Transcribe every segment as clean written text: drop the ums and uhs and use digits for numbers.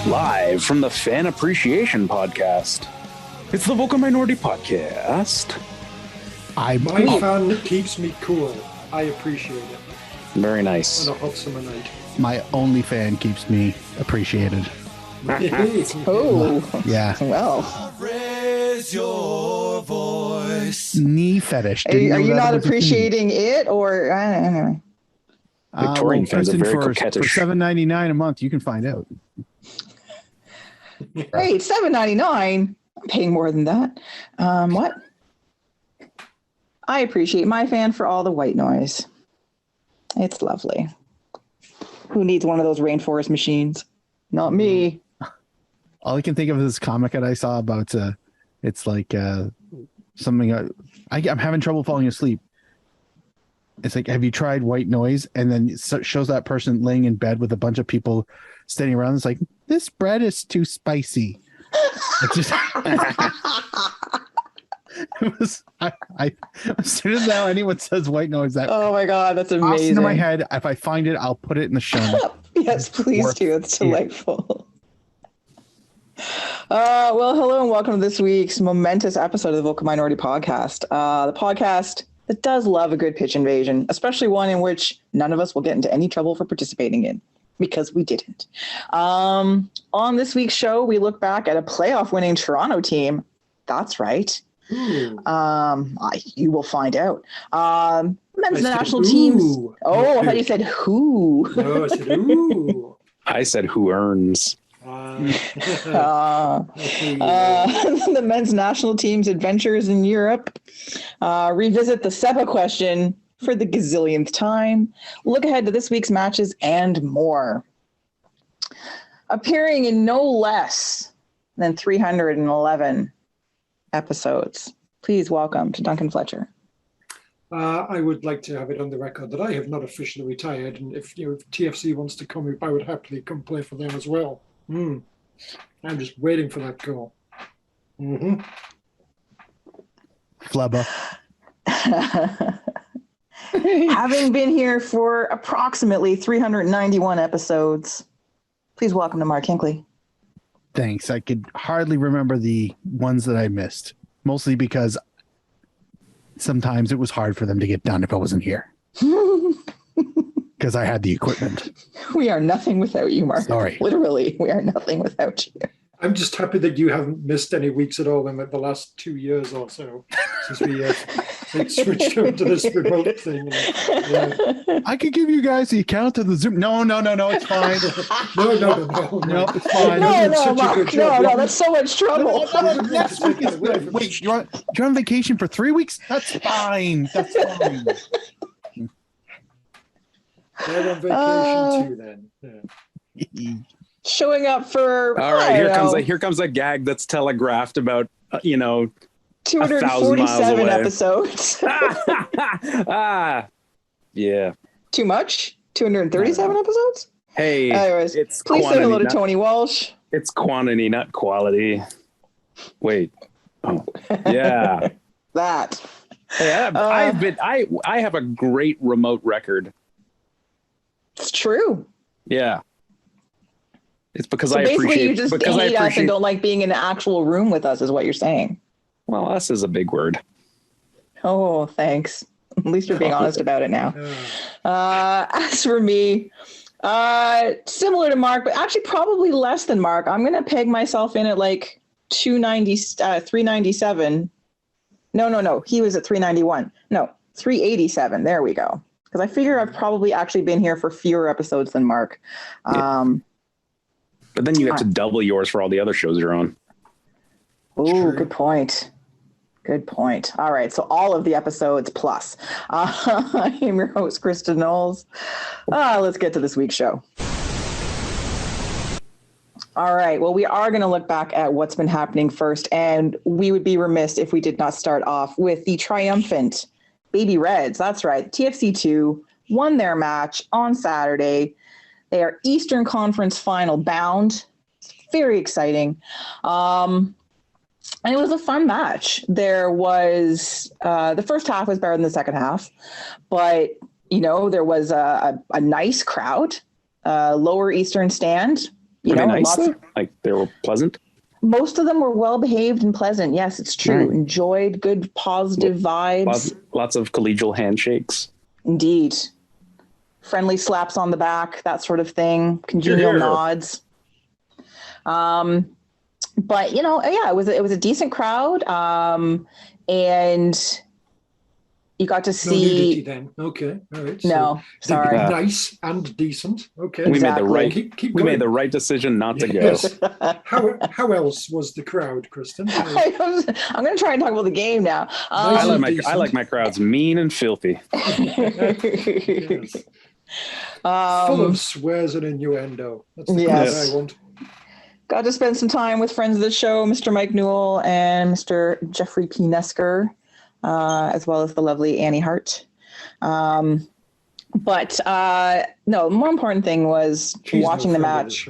Live from the Fan Appreciation Podcast. It's the Vocal Minority Podcast. My fan keeps me cool. I appreciate it. Very nice. On a hot summer night. My only fan keeps me appreciated. Oh, yeah. Well, Raise your voice. Knee fetish. are you not appreciating it, or anyway? Victorian fans are very for coquettish. For $7.99 a month, you can find out. Hey, it's $7.99. I'm paying more than that. What? I appreciate my fan for all the white noise. It's lovely. Who needs one of those rainforest machines? Not me. All I can think of is this comic that I saw about it's like something I'm having trouble falling asleep. It's like, have you tried white noise? And then it shows that person laying in bed with a bunch of people standing around. It's like, this bread is too spicy. It's just, it was, I as soon as now anyone says white noise, that Oh my God, that's amazing. in my head. If I find it, I'll put it in the show notes. Yes, please do. It's delightful. Well, hello and welcome to this week's momentous episode of the Vocal Minority Podcast. The podcast that does love a good pitch invasion, especially one in which none of us will get into any trouble for participating in, because we didn't. On this week's show, we look back at a playoff-winning Toronto team. That's right. You will find out. Men's national teams. Oh, I thought you said who. No, I said ooh. I said who earns. The men's national team's adventures in Europe. Revisit the Seba question for the gazillionth time. Look ahead to this week's matches and more. Appearing in no less than 311 episodes. Please welcome to Duncan Fletcher. I would like to have it on the record that I have not officially retired, and if TFC wants to come up, I would happily come play for them as well. I'm just waiting for that call. Flubber. Having been here for approximately 391 episodes, please welcome to Mark Hinckley. Thanks. I could hardly remember the ones that I missed, mostly because sometimes it was hard for them to get done if I wasn't here. Because I had the equipment. We are nothing without you, Mark. Sorry. Literally, we are nothing without you. I'm just happy that you haven't missed any weeks at all in the last 2 years or so since we switched over to this remote thing. I could give you guys the account of the Zoom. No, it's fine. No, it's fine. No, Mark, no, that's so much trouble. Next week is good. Wait, you're on vacation for 3 weeks? That's fine. They're on vacation too then. Yeah. Showing up for All right, here comes a gag that's telegraphed about 247 episodes. Yeah. Too much? 237 episodes? Hey, anyways, it's please say hello to Tony Walsh. It's quantity, not quality. Wait. Oh, yeah. That. Hey, I have a great remote record. It's true. Yeah. It's because So I basically appreciate you just hate us and don't like being in an actual room with us is what you're saying. Well, us is a big word. Oh, thanks. At least you're being honest about it now. As for me, similar to Mark, but actually probably less than Mark. I'm going to peg myself in at like 397. No. He was at 391. No, 387. There we go. Because I figure I've probably actually been here for fewer episodes than Mark. But then you have to double yours for all the other shows you're on. Oh, good point. All right. So all of the episodes plus. I am your host, Kristin Knowles. Let's get to this week's show. All right. Well, we are going to look back at what's been happening first. And we would be remiss if we did not start off with the triumphant Baby Reds. That's right. TFC II won their match on Saturday. They are Eastern Conference final bound. It's very exciting. And it was a fun match. There was the first half was better than the second half, but there was a nice crowd, lower eastern stand. Were they nice though? Like they were pleasant? Most of them were well behaved and pleasant. Yes, it's true. Right. Enjoyed good positive vibes. Lots of collegial handshakes. Indeed. Friendly slaps on the back, that sort of thing. Congenial nods. But it was a decent crowd. And you got to see. No nudity then. Okay. All right. No, sorry. Nice and decent. Okay. We made the right. Keep we going. made the right decision not to go. Yes. How else was the crowd, Kristin? I'm going to try and talk about the game now. I like my crowds mean and filthy. Yes. Full of swears and innuendo. That's the kind I want. Got to spend some time with friends of the show, Mr. Mike Newell and Mr. Jeffrey P. Nesker, as well as the lovely Annie Hart. But no, the more important thing was watching the match.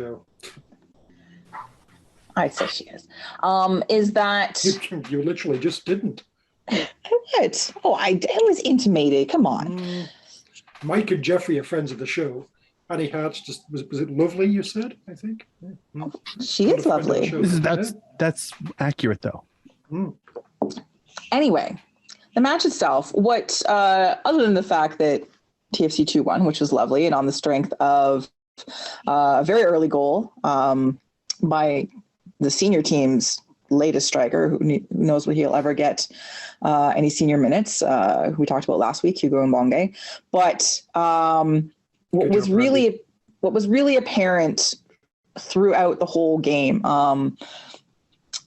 I say she is. Is that you literally just didn't? What? Oh, it was intimated. Come on. Mike and Jeffrey are friends of the show. Annie Hart's was it lovely? You said, I think. Yeah. She is lovely. That's accurate though. Anyway, the match itself. What other than the fact that TFC II won, which was lovely, and on the strength of a very early goal by the senior team's latest striker, who knows what he'll ever get any senior minutes, who we talked about last week, Hugo Mbonge. But what was really apparent throughout the whole game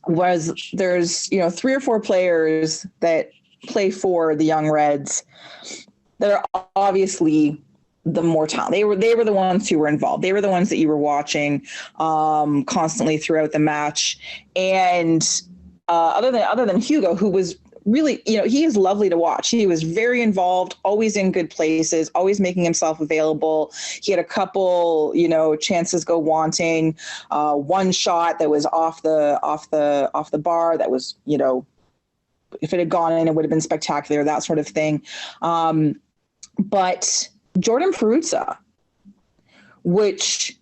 was there's 3 or 4 players that play for the Young Reds that are obviously the more talented. They were the ones who were involved. They were the ones that you were watching constantly throughout the match. And other than Hugo, who was really, he is lovely to watch. He was very involved, always in good places, always making himself available. He had a couple, chances go wanting. One shot that was off the bar that was, if it had gone in, it would have been spectacular, that sort of thing. But Jordan Peruzza, which,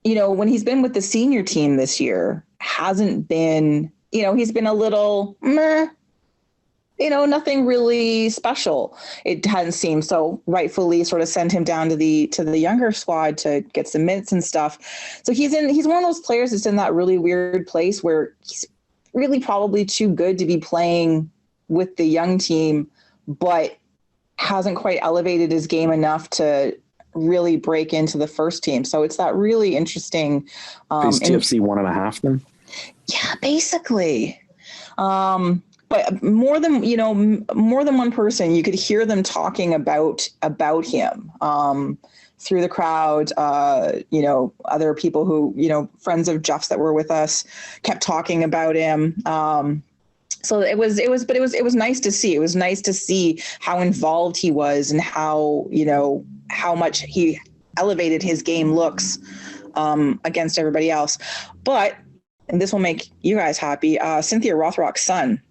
when he's been with the senior team this year, hasn't been, he's been a little meh. Nothing really special. It hadn't seemed. So rightfully sort of sent him down to the younger squad to get some minutes and stuff. So he's one of those players that's in that really weird place where he's really probably too good to be playing with the young team, but hasn't quite elevated his game enough to really break into the first team. So it's that really interesting. He's TFC 1.5 then? Yeah, basically. But more than one person, you could hear them talking about him through the crowd. Other people who, friends of Jeff's that were with us kept talking about him. So it was nice to see. It was nice to see how involved he was and how much he elevated his game looks against everybody else. But, and this will make you guys happy, Cynthia Rothrock's son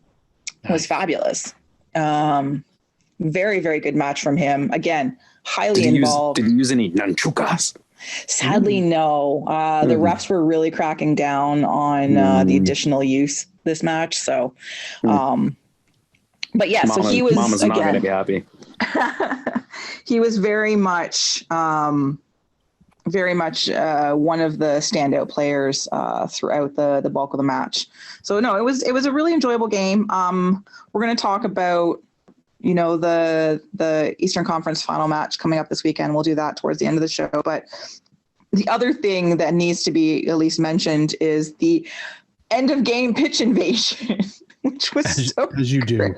was fabulous. Very, very good match from him. Again, highly involved. Did he use any nunchukas? Sadly, no. The refs were really cracking down on the additional use this match. So, but yeah, so he was, Mama's not going to be happy. He was very much one of the standout players throughout the bulk of the match. So no, it was a really enjoyable game. We're going to talk about, the Eastern Conference final match coming up this weekend. We'll do that towards the end of the show. But the other thing that needs to be at least mentioned is the end of game pitch invasion, which was as you do.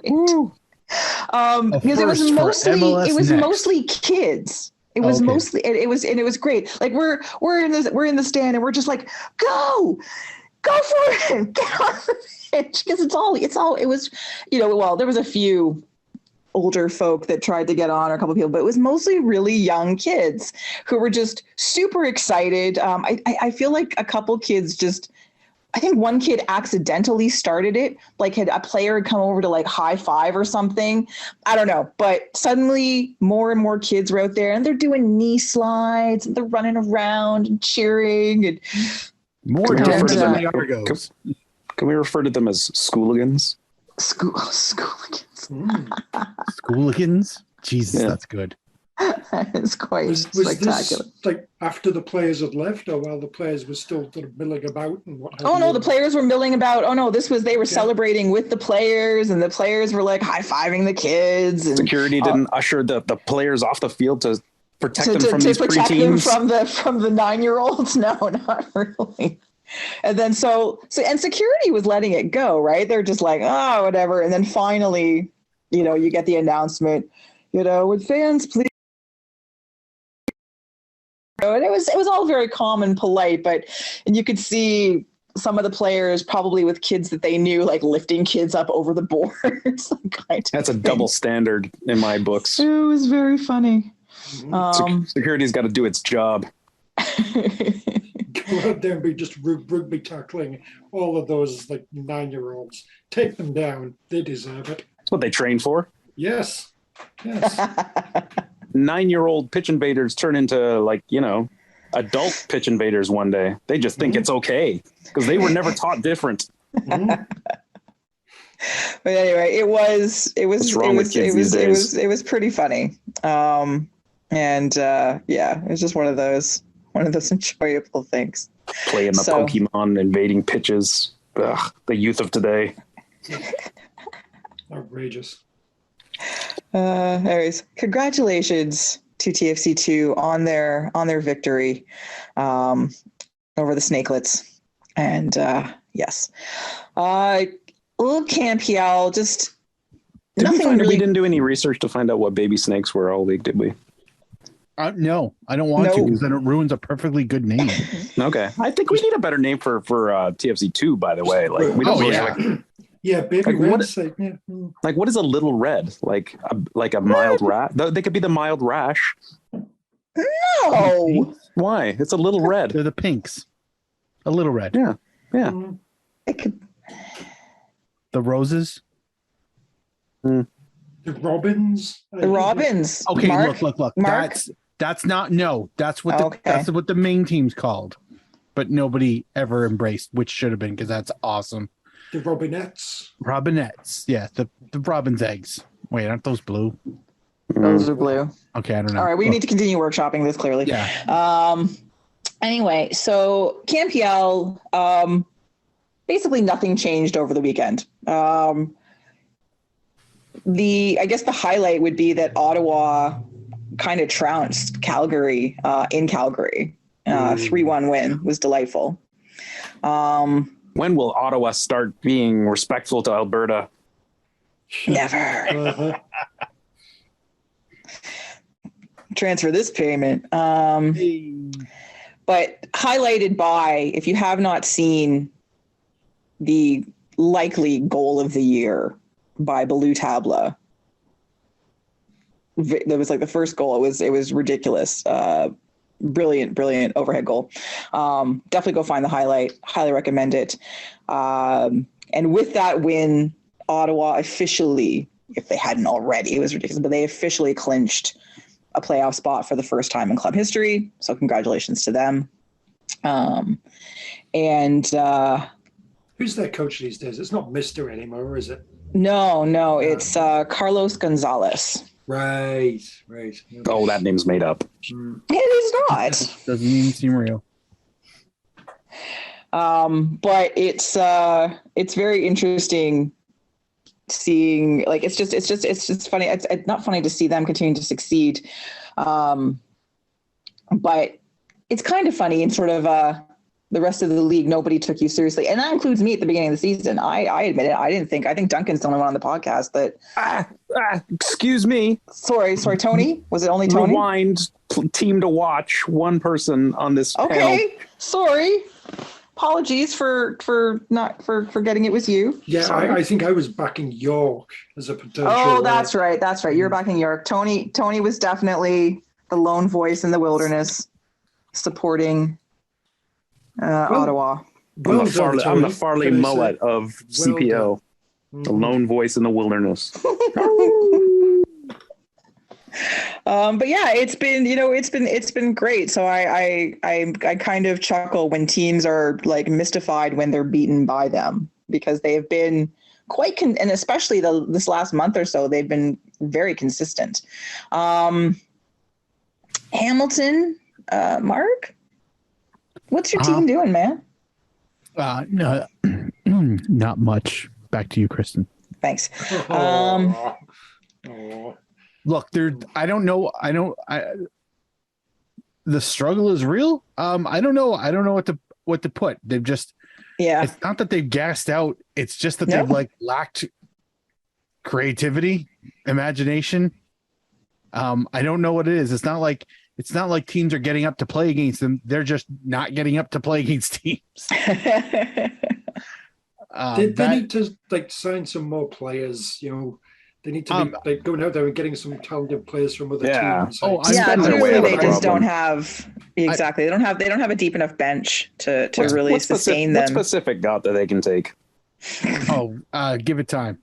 Because it was mostly kids. It was mostly, it was great. Like we're in the stand and we're just like, go for it, get on the pitch. Because it was, well, there was a few older folk that tried to get on, or a couple of people, but it was mostly really young kids who were just super excited. I feel like a couple kids just I think one kid accidentally started it, like had a player come over to like high five or something. I don't know. But suddenly more and more kids were out there and they're doing knee slides and they're running around and cheering. And More Can we refer dead to than them- the Argos. Can we refer to them as schooligans? schooligans. Schooligans? Jesus, Yeah. that's good. It's quite Was spectacular. this like after the players had left, or while the players were still sort of milling about and what? have Oh no, you? the players were milling about. Oh no, they were celebrating with the players, and the players were like high-fiving the kids. And, Security didn't usher the players off the field to protect them from to these protect them preteens. from the 9-year-olds. No, not really. And then so and security was letting it go, right? They're just like, oh, whatever. And then finally, you get the announcement, would fans please. And it was all very calm and polite, and you could see some of the players probably with kids that they knew, like lifting kids up over the boards. That's a double standard in my books. It was very funny. Security's got to do its job. Go out there and be just rugby tackling all of those like 9-year-olds. Take them down. They deserve it. That's what they train for. Yes. 9-year-old pitch invaders turn into adult pitch invaders one day. They just think it's okay because they were never taught different. Mhm. But anyway, it was pretty funny. It was just one of those enjoyable things. Playing the Pokemon, invading pitches. Ugh, the youth of today. Outrageous. Anyways, congratulations to TFC II on their victory over the Snakelets. And yes, little Campiel, just nothing really. We didn't do any research to find out what baby snakes were all week, did we? No, I don't want to because then it ruins a perfectly good name. Okay, I think we need a better name for TFC 2. By the way, like we don't really have Yeah, baby Like, what- red snake. Yeah. Mm. like what is a little red? Like a mild rash? They could be the mild rash. No, Why? It's a little red. They're the pinks. A little red. Yeah. Mm. it could. The roses. The robins. The Robins. Okay, Mark, look. Mark? That's not that's what Okay. that's what the main team's called. But nobody ever embraced, which should have been because that's awesome. The robinettes. Robinettes. Yeah, the robin's eggs. Wait, aren't those blue? Those are blue. Okay, I don't know. All right, we need to continue workshopping this clearly. Yeah. Anyway, so Campiel, basically nothing changed over the weekend. I guess the highlight would be that Ottawa kind of trounced Calgary in Calgary. 3-1 win was delightful. When will Ottawa start being respectful to Alberta? Never. Uh-huh. Transfer this payment. But highlighted by, if you have not seen the likely goal of the year by Baloo Tabla, that was like the first goal. It was ridiculous. Brilliant overhead goal. Definitely go find the highlight. Highly recommend it. And with that win, Ottawa officially, if they hadn't already, it was ridiculous, but they officially clinched a playoff spot for the first time in club history. So congratulations to them. Who's their coach these days? It's not Mister anymore, is it? No, it's Carlos Gonzalez. Right. Oh, that name's made up. It is not. Doesn't even seem real. But it's very interesting seeing, like, it's just funny. It's not funny to see them continue to succeed. But it's kind of funny in sort of the rest of the league, nobody took you seriously. And that includes me at the beginning of the season. I admit it. I think Duncan's the only one on the podcast that. Excuse me. Sorry, Tony. Was it only Tony? Rewind. Team to watch. One person on this panel. Okay. Sorry. Apologies for getting it was you. Yeah, Sorry. I think I was backing York as a potential. Oh, that's right. You're backing York. Tony was definitely the lone voice in the wilderness supporting Ottawa. Well done, I'm the Tony. Farley Can I say, mullet of well CPO, done. the lone voice in the wilderness. But yeah, it's been great. So I kind of chuckle when teams are like mystified when they're beaten by them, because they have been and especially this last month or so, they've been very consistent. Hamilton, Mark, what's your team doing, man? No, not much. Back to you, Kristin. Thanks. Oh. Look, I don't know. The struggle is real. I don't know what to put. They've just, it's not that they've gassed out. It's just that they've like lacked creativity, imagination. I don't know what it is. It's not like teams are getting up to play against them. They're just not getting up to play against teams. They need to like sign some more players, you know. They need to be like going out there and getting some talented players from other teams. Clearly they just don't have they don't have a deep enough bench to really sustain them. What's Pacific got that they can take? Give it time.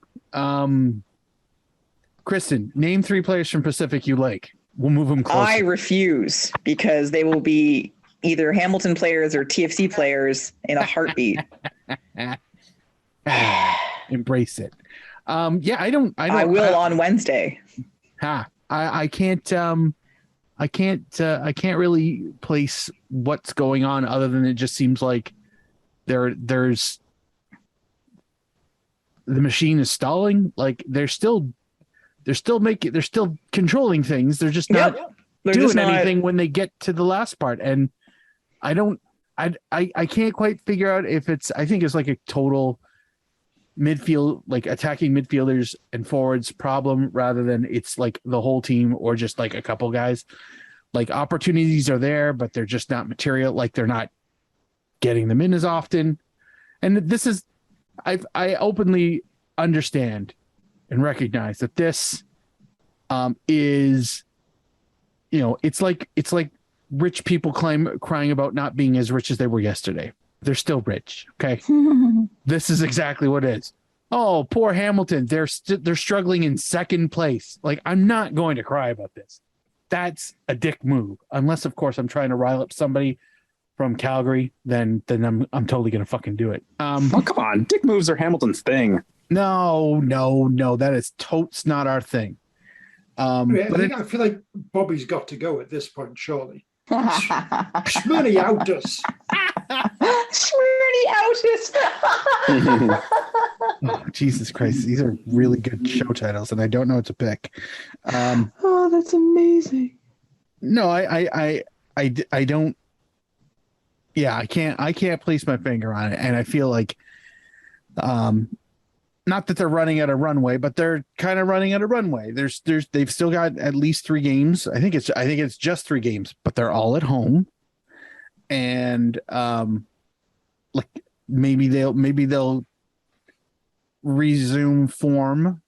Kristin, name 3 players from Pacific you like. We'll move them closer. I refuse, because they will be either Hamilton players or TFC players in a heartbeat. Embrace it. I will on Wednesday. I can't really place what's going on, other than it just seems like there's the machine is stalling. Like they're still controlling things. They're just not doing anything when they get to the last part. And I can't quite figure out if I think it's like a total midfield, like attacking midfielders and forwards problem, rather than it's like the whole team or just like a couple guys. Like opportunities are there, but they're just not material. Like they're not getting them in as often. And this is, I openly understand and recognize that this is, it's like rich people crying about not being as rich as they were yesterday. They're still rich. Okay. This is exactly what it is. Oh, poor Hamilton. They're struggling in second place. Like, I'm not going to cry about this. That's a dick move. Unless, of course, I'm trying to rile up somebody from Calgary, then I'm totally going to fucking do it. Oh, come on. Dick moves are Hamilton's thing. No. That is totes not our thing. I feel like Bobby's got to go at this point, surely. Shmoney out us. Shmoney out us. Oh, Jesus Christ. These are really good show titles, and I don't know what to pick. Oh, that's amazing. No, I don't. Yeah, I can't place my finger on it. And I feel like, not that they're running out of runway, but they're kind of running out of runway. They've still got at least 3 games. I think it's just 3 games, but they're all at home. And like maybe they'll resume form,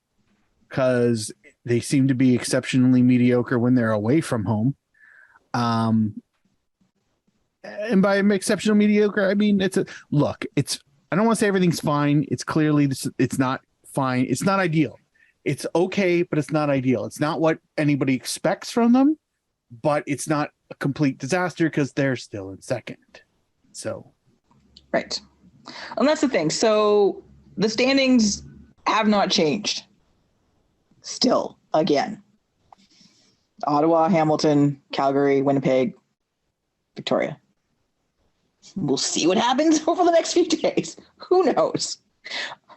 because they seem to be exceptionally mediocre when they're away from home. And by exceptional mediocre, I mean, I don't want to say everything's fine. It's clearly, it's not fine. It's not ideal. It's okay, but it's not ideal. It's not what anybody expects from them, but it's not a complete disaster because they're still in second. So. Right. And that's the thing. So the standings have not changed. Still, again. Ottawa, Hamilton, Calgary, Winnipeg, Victoria. We'll see what happens over the next few days. Who knows?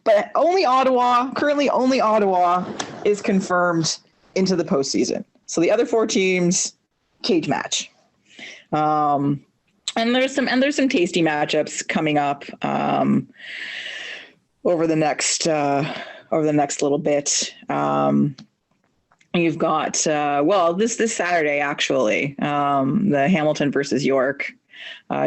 But currently only Ottawa is confirmed into the postseason. So the other 4 teams, cage match. And there's some tasty matchups coming up over the next little bit. You've got this Saturday actually, the Hamilton versus York.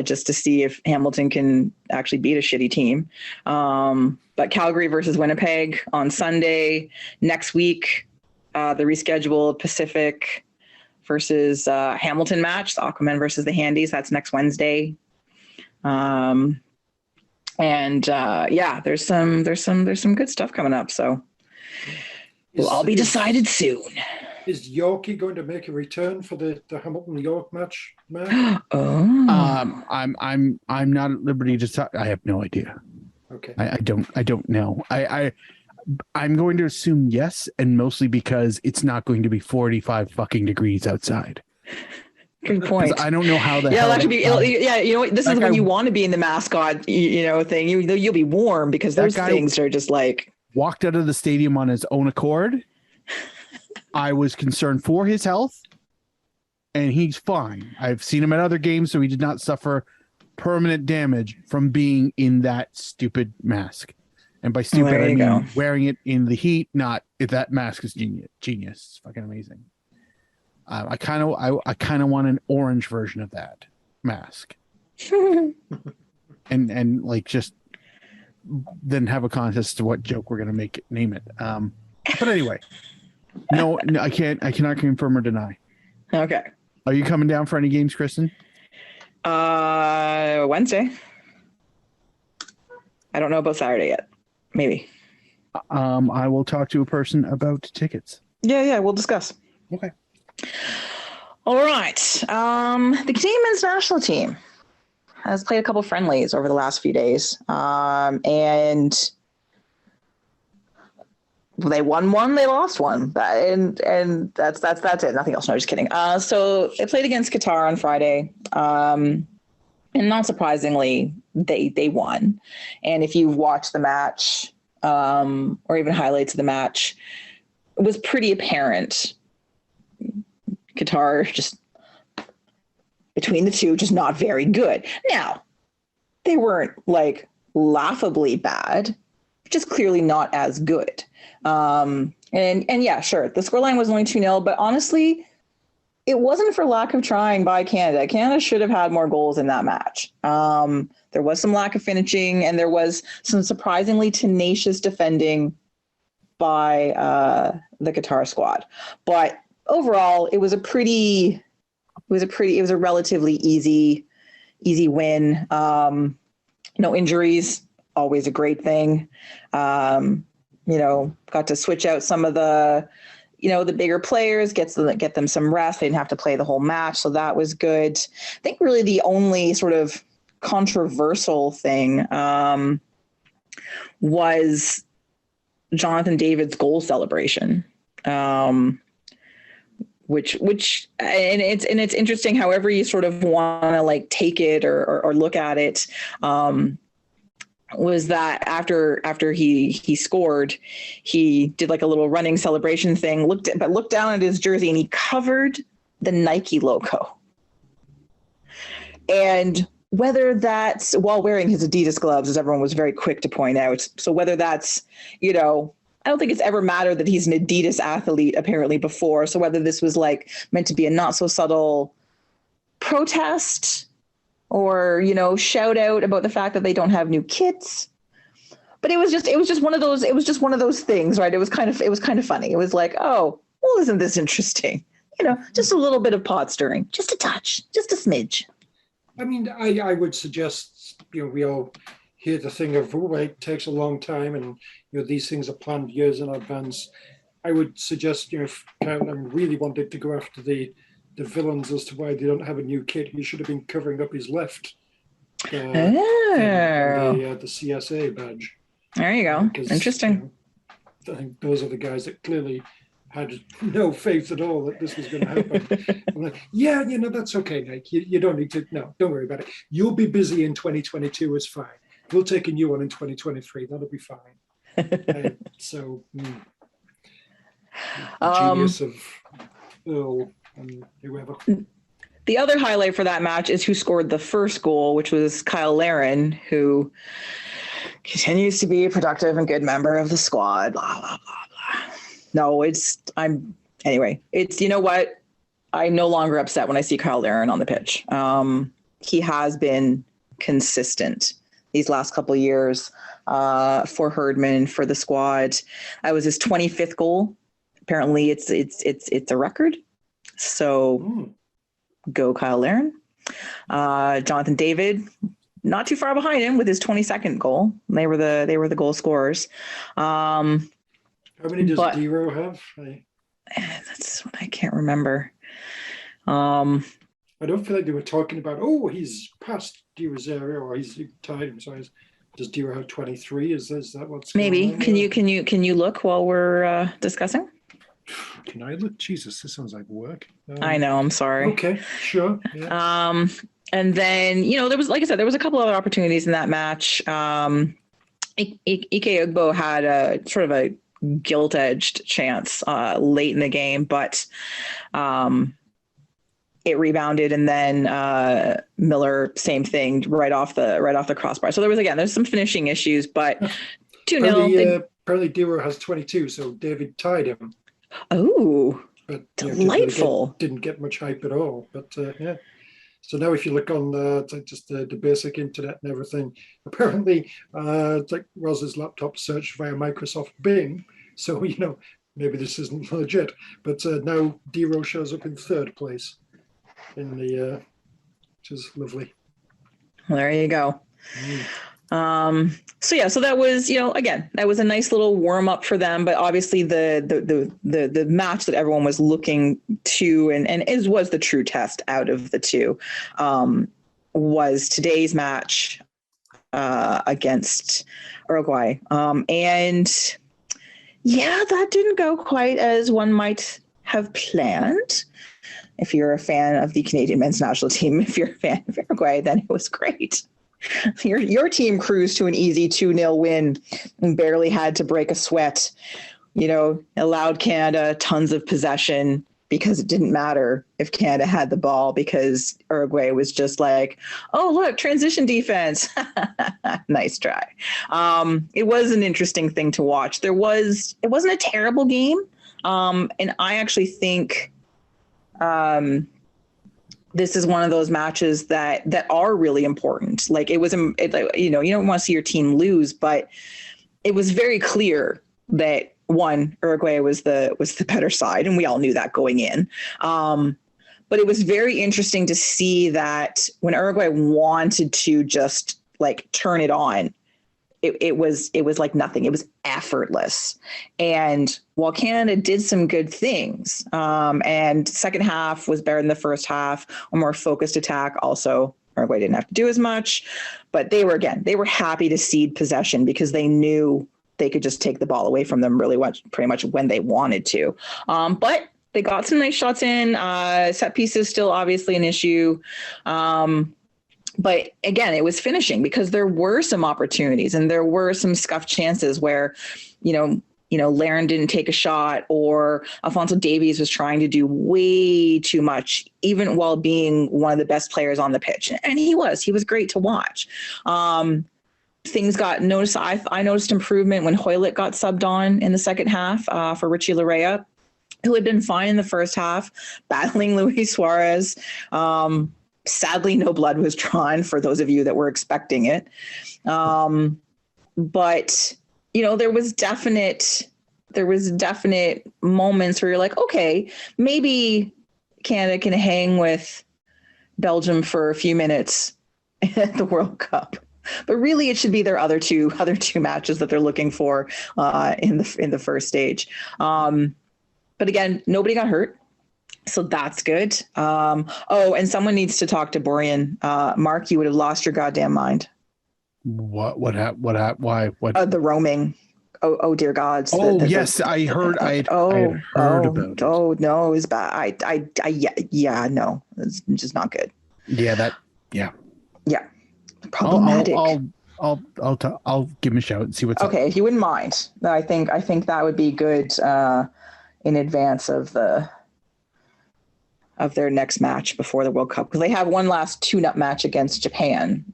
Just to see if Hamilton can actually beat a shitty team. But Calgary versus Winnipeg on Sunday. Next week, the rescheduled Pacific versus Hamilton match, the Aquaman versus the Handies. That's next Wednesday. And there's some good stuff coming up. So we'll all be decided soon. Is Yorkie going to make a return for the Hamilton York match, Mark? Oh. I'm not at liberty to talk. I have no idea. Okay. I don't know. I'm going to assume yes, and mostly because it's not going to be 45 fucking degrees outside. Good point. I don't know how the hell that could be. You know what? This is when you want to be in the mascot, thing. You'll be warm because those things are just like walked out of the stadium on his own accord. I was concerned for his health, and he's fine. I've seen him at other games, so he did not suffer permanent damage from being in that stupid mask. And by stupid, I mean wearing it in the heat. Not if that mask is genius. It's fucking amazing. I kind of want an orange version of that mask, and like just then have a contest to what joke we're gonna name it. But anyway, no, I cannot confirm or deny. Okay. Are you coming down for any games, Kristin? Wednesday. I don't know about Saturday yet. Maybe. I will talk to a person about tickets. Yeah, we'll discuss. Okay. All right. The Canadian men's national team has played a couple friendlies over the last few days. And they won one, they lost one. And that's it. Nothing else. No, just kidding. So they played against Qatar on Friday. And not surprisingly, they won. And if you've watched the match, or even highlights of the match, it was pretty apparent Qatar just between the two, just not very good. Now, they weren't like laughably bad, just clearly not as good. And yeah, sure, the scoreline was only 2-0, but honestly, it wasn't for lack of trying by Canada. Canada should have had more goals in that match. There was some lack of finishing, and there was some surprisingly tenacious defending by the Qatar squad. But overall, it was a relatively easy win. No injuries, always a great thing. Got to switch out some of the bigger players, get them some rest. They didn't have to play the whole match, so that was good. I think really the only sort of controversial thing was Jonathan David's goal celebration. Which and it's interesting however you sort of want to like take it or look at it, was that after he scored, he did like a little running celebration thing, looked down at his jersey and he covered the Nike logo. And whether that's while wearing his Adidas gloves, as everyone was very quick to point out. So whether that's, I don't think it's ever mattered that he's an Adidas athlete apparently before. So whether this was like meant to be a not so subtle protest or, shout out about the fact that they don't have new kits. But it was just one of those things, right? It was kind of funny. It was like, oh, well, isn't this interesting? Just a little bit of pot stirring, just a touch, just a smidge. I mean, I would suggest, we all hear the thing of, it takes a long time and, these things are planned years in advance. I would suggest, if Caroline really wanted to go after the villains as to why they don't have a new kit, he should have been covering up his left. The CSA badge. There you go. Interesting. I think those are the guys that clearly had no faith at all that this was going to happen. I'm like, yeah, that's okay, Nick. You don't need to, no, don't worry about it. You'll be busy in 2022, it's fine. We'll take a new one in 2023. That'll be fine. Genius of Earl and whoever. The other highlight for that match is who scored the first goal, which was Kyle Laren, who continues to be a productive and good member of the squad. Blah, blah, blah, blah. No, anyway, you know what? I'm no longer upset when I see Kyle Laren on the pitch. He has been consistent these last couple of years for Herdman, for the squad. That was his 25th goal. Apparently it's a record. So go Kyle Laren. Jonathan David, not too far behind him with his 22nd goal. They were the goal scorers. How many does Dero have? That's what I can't remember. I don't feel like they were talking about, he's past Dero's area or he's tied him. So does Dero have 23? Is that what's maybe? Going on? Can you look while we're discussing? Can I look? Jesus, this sounds like work. I know. I'm sorry. Okay, sure. Yeah. And then there was, like I said, there was a couple other opportunities in that match. Ike Ugbo had a sort of a gilt-edged chance late in the game, but it rebounded, and then Miller, same thing, right off the crossbar. So there's some finishing issues, but 2-0. Apparently Dero has 22, so David tied him. Oh, but delightful! Didn't get much hype at all, but yeah. So now, if you look on the basic internet and everything, apparently, it's like Roz's laptop searched via Microsoft Bing. So maybe this isn't legit, but now Dero shows up in third place in the, which is lovely. Well, there you go. So that was, again, that was a nice little warm up for them, but obviously the match that everyone was looking to and was the true test out of the two, was today's match, against Uruguay. And yeah, that didn't go quite as one might have planned. If you're a fan of the Canadian men's national team, if you're a fan of Uruguay, then it was great. Your team cruised to an easy 2-0 win and barely had to break a sweat. Allowed Canada tons of possession because it didn't matter if Canada had the ball, because Uruguay was just like, oh, look, transition defense. Nice try. It was an interesting thing to watch. It wasn't a terrible game. And I actually think this is one of those matches that are really important. Like you don't want to see your team lose, but it was very clear that Uruguay was the better side, and we all knew that going in. But it was very interesting to see that when Uruguay wanted to just like turn it on, it was like nothing. It was effortless. And while Canada did some good things, and second half was better than the first half, a more focused attack. Also, Uruguay didn't have to do as much, but they were happy to cede possession because they knew they could just take the ball away from them pretty much when they wanted to. But they got some nice shots in. Set pieces still obviously an issue. But again, it was finishing because there were some opportunities and there were some scuffed chances where, Laren didn't take a shot, or Alphonso Davies was trying to do way too much, even while being one of the best players on the pitch. And he was great to watch. Things got noticed. I noticed improvement when Hoylett got subbed on in the second half for Richie Larea, who had been fine in the first half, battling Luis Suarez. Sadly, no blood was drawn for those of you that were expecting it. But, there was definite moments where you're like, okay, maybe Canada can hang with Belgium for a few minutes at the World Cup. But really, it should be their other two matches that they're looking for in the first stage. But again, nobody got hurt. So that's good. And someone needs to talk to Borean. Mark, you would have lost your goddamn mind. What happened? Why? What? The roaming. Oh dear God. Yes, I heard. I had heard about it. Oh no, it was bad. No, it's just not good. Yeah. Yeah. Problematic. I'll give him a shout and see what's okay. up. If you wouldn't mind, I think that would be good in advance of their next match before the World Cup, because they have one last tune-up match against Japan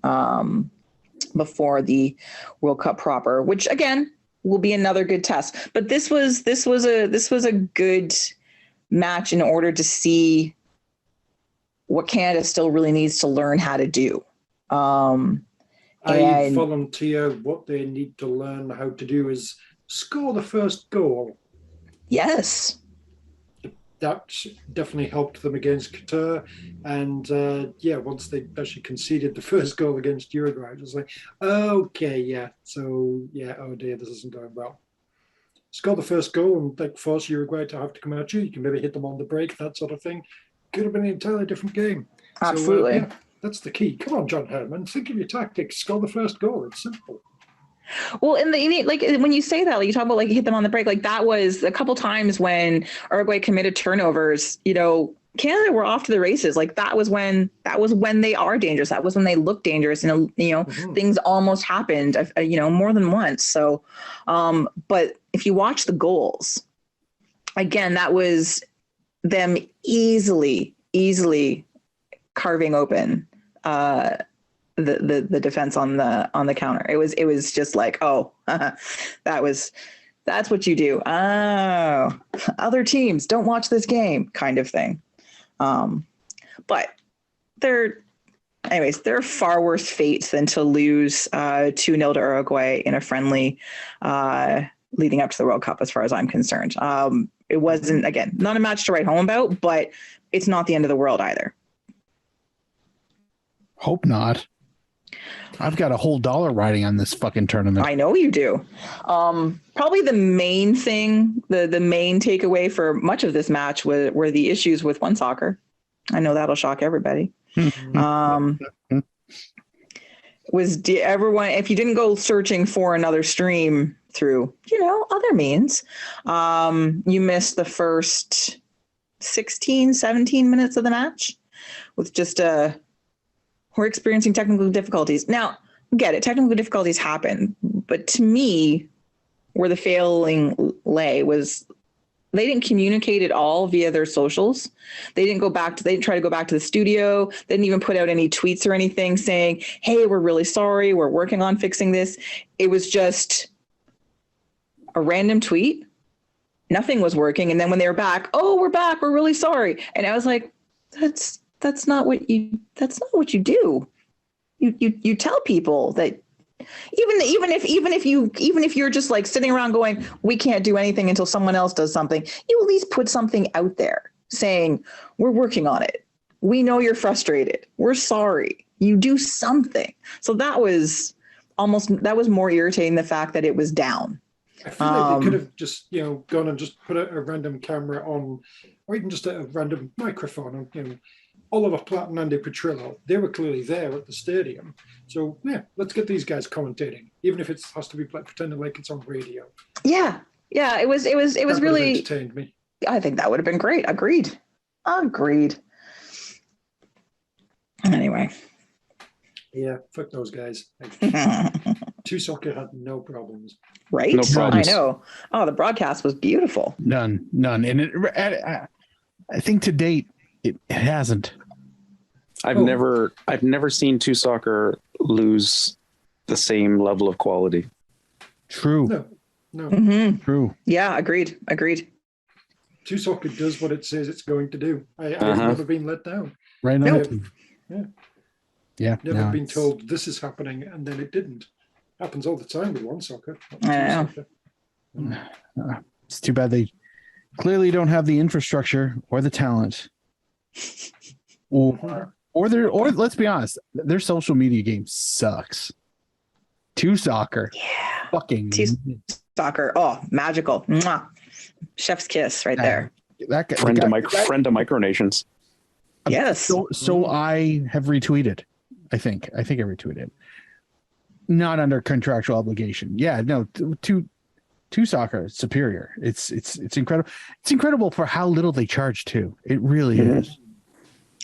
before the World Cup proper, which again will be another good test. But this was a good match in order to see what Canada still really needs to learn how to do. I volunteer what they need to learn how to do is score the first goal. Yes. that definitely helped them against Qatar. And once they actually conceded the first goal against Uruguay, it was like, okay, yeah. So, yeah, oh dear, this isn't going well. Score the first goal and like force Uruguay to have to come at you. You can maybe hit them on the break, that sort of thing. Could have been an entirely different game. Absolutely. So, that's the key. Come on, John Herman, think of your tactics. Score the first goal. It's simple. Well, like when you say that, like you talk about like hit them on the break, like that was a couple times when Uruguay committed turnovers, Canada were off to the races. Like that was when they are dangerous. That was when they look dangerous. Things almost happened, more than once. So, but if you watch the goals, again, that was them easily carving open the defense on the counter. It was just like, oh, that's what you do. Oh, other teams don't watch this game kind of thing. But they're far worse fates than to lose 2-0 to Uruguay in a friendly leading up to the World Cup, as far as I'm concerned. It wasn't, again, not a match to write home about, but it's not the end of the world either. Hope not. I've got a whole dollar riding on this fucking tournament. I know you do. Probably the main thing, the main takeaway for much of this match were the issues with One Soccer. I know that'll shock everybody. Everyone, if you didn't go searching for another stream through, other means, you missed the first 16, 17 minutes of the match with just we're experiencing technical difficulties. Now, get it, technical difficulties happen, but to me, where the failing lay was they didn't communicate at all via their socials. They didn't try to go back to the studio. They didn't even put out any tweets or anything saying, hey, we're really sorry, we're working on fixing this. It was just a random tweet. Nothing was working. And then when they were back, oh, we're back, we're really sorry. And I was like, that's not what you do. You tell people that even if you're just like sitting around going, we can't do anything until someone else does something, you at least put something out there saying, we're working on it. We know you're frustrated. We're sorry. You do something. So that was more irritating, the fact that it was down. I feel like they could have just, gone and just put a random camera on, or even just a random microphone on, Oliver Platt and Andy Petrillo. They were clearly there at the stadium. So, yeah, let's get these guys commentating, even if it has to be pretending like it's on radio. Yeah. Yeah, it was really entertained me. I think that would have been great. Agreed. Anyway. Yeah, fuck those guys. Two Soccer had no problems. Right? No problems. I know. Oh, the broadcast was beautiful. None. And I think to date, it hasn't. I've never seen Two Soccer lose the same level of quality. True. No. Mm-hmm. True. Yeah, agreed. Two Soccer does what it says it's going to do. I've never been let down. Right now. Yeah. Yeah. Never been told this is happening and then it didn't. Happens all the time with One Soccer. I know. It's too bad they clearly don't have the infrastructure or the talent. Or let's be honest, their social media game sucks. Two Soccer. Yeah. Fucking Two Soccer. Oh, magical. Mwah. Chef's kiss right there. That guy, friend to Micronations. Yes. So I have retweeted. I think I retweeted. Not under contractual obligation. Yeah, no, two Soccer superior. It's incredible. It's incredible for how little they charge too. It really is.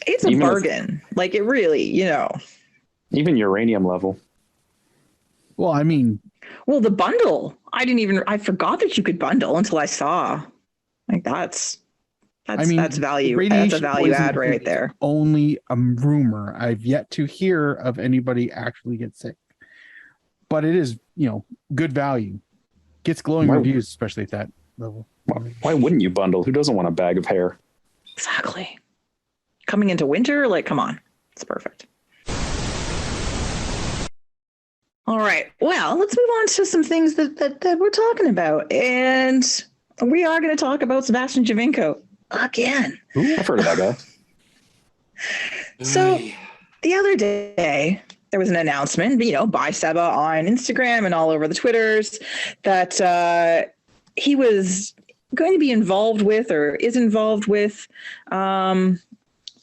It's a bargain. Like it really, Even uranium level. Well, I mean, the bundle. I forgot that you could bundle until I saw. Like that's value. That's a value add right there. Only a rumor. I've yet to hear of anybody actually get sick. But it is, good value. Gets glowing reviews, especially at that level. Why wouldn't you bundle? Who doesn't want a bag of hair? Exactly. Coming into winter, like, come on. It's perfect. All right. Well, let's move on to some things that we're talking about. And we are going to talk about Sebastian Javenko. again. Ooh, I've heard of that guy. So the other day, there was an announcement, by Seba on Instagram and all over the Twitters that he was going to be involved with or is involved with the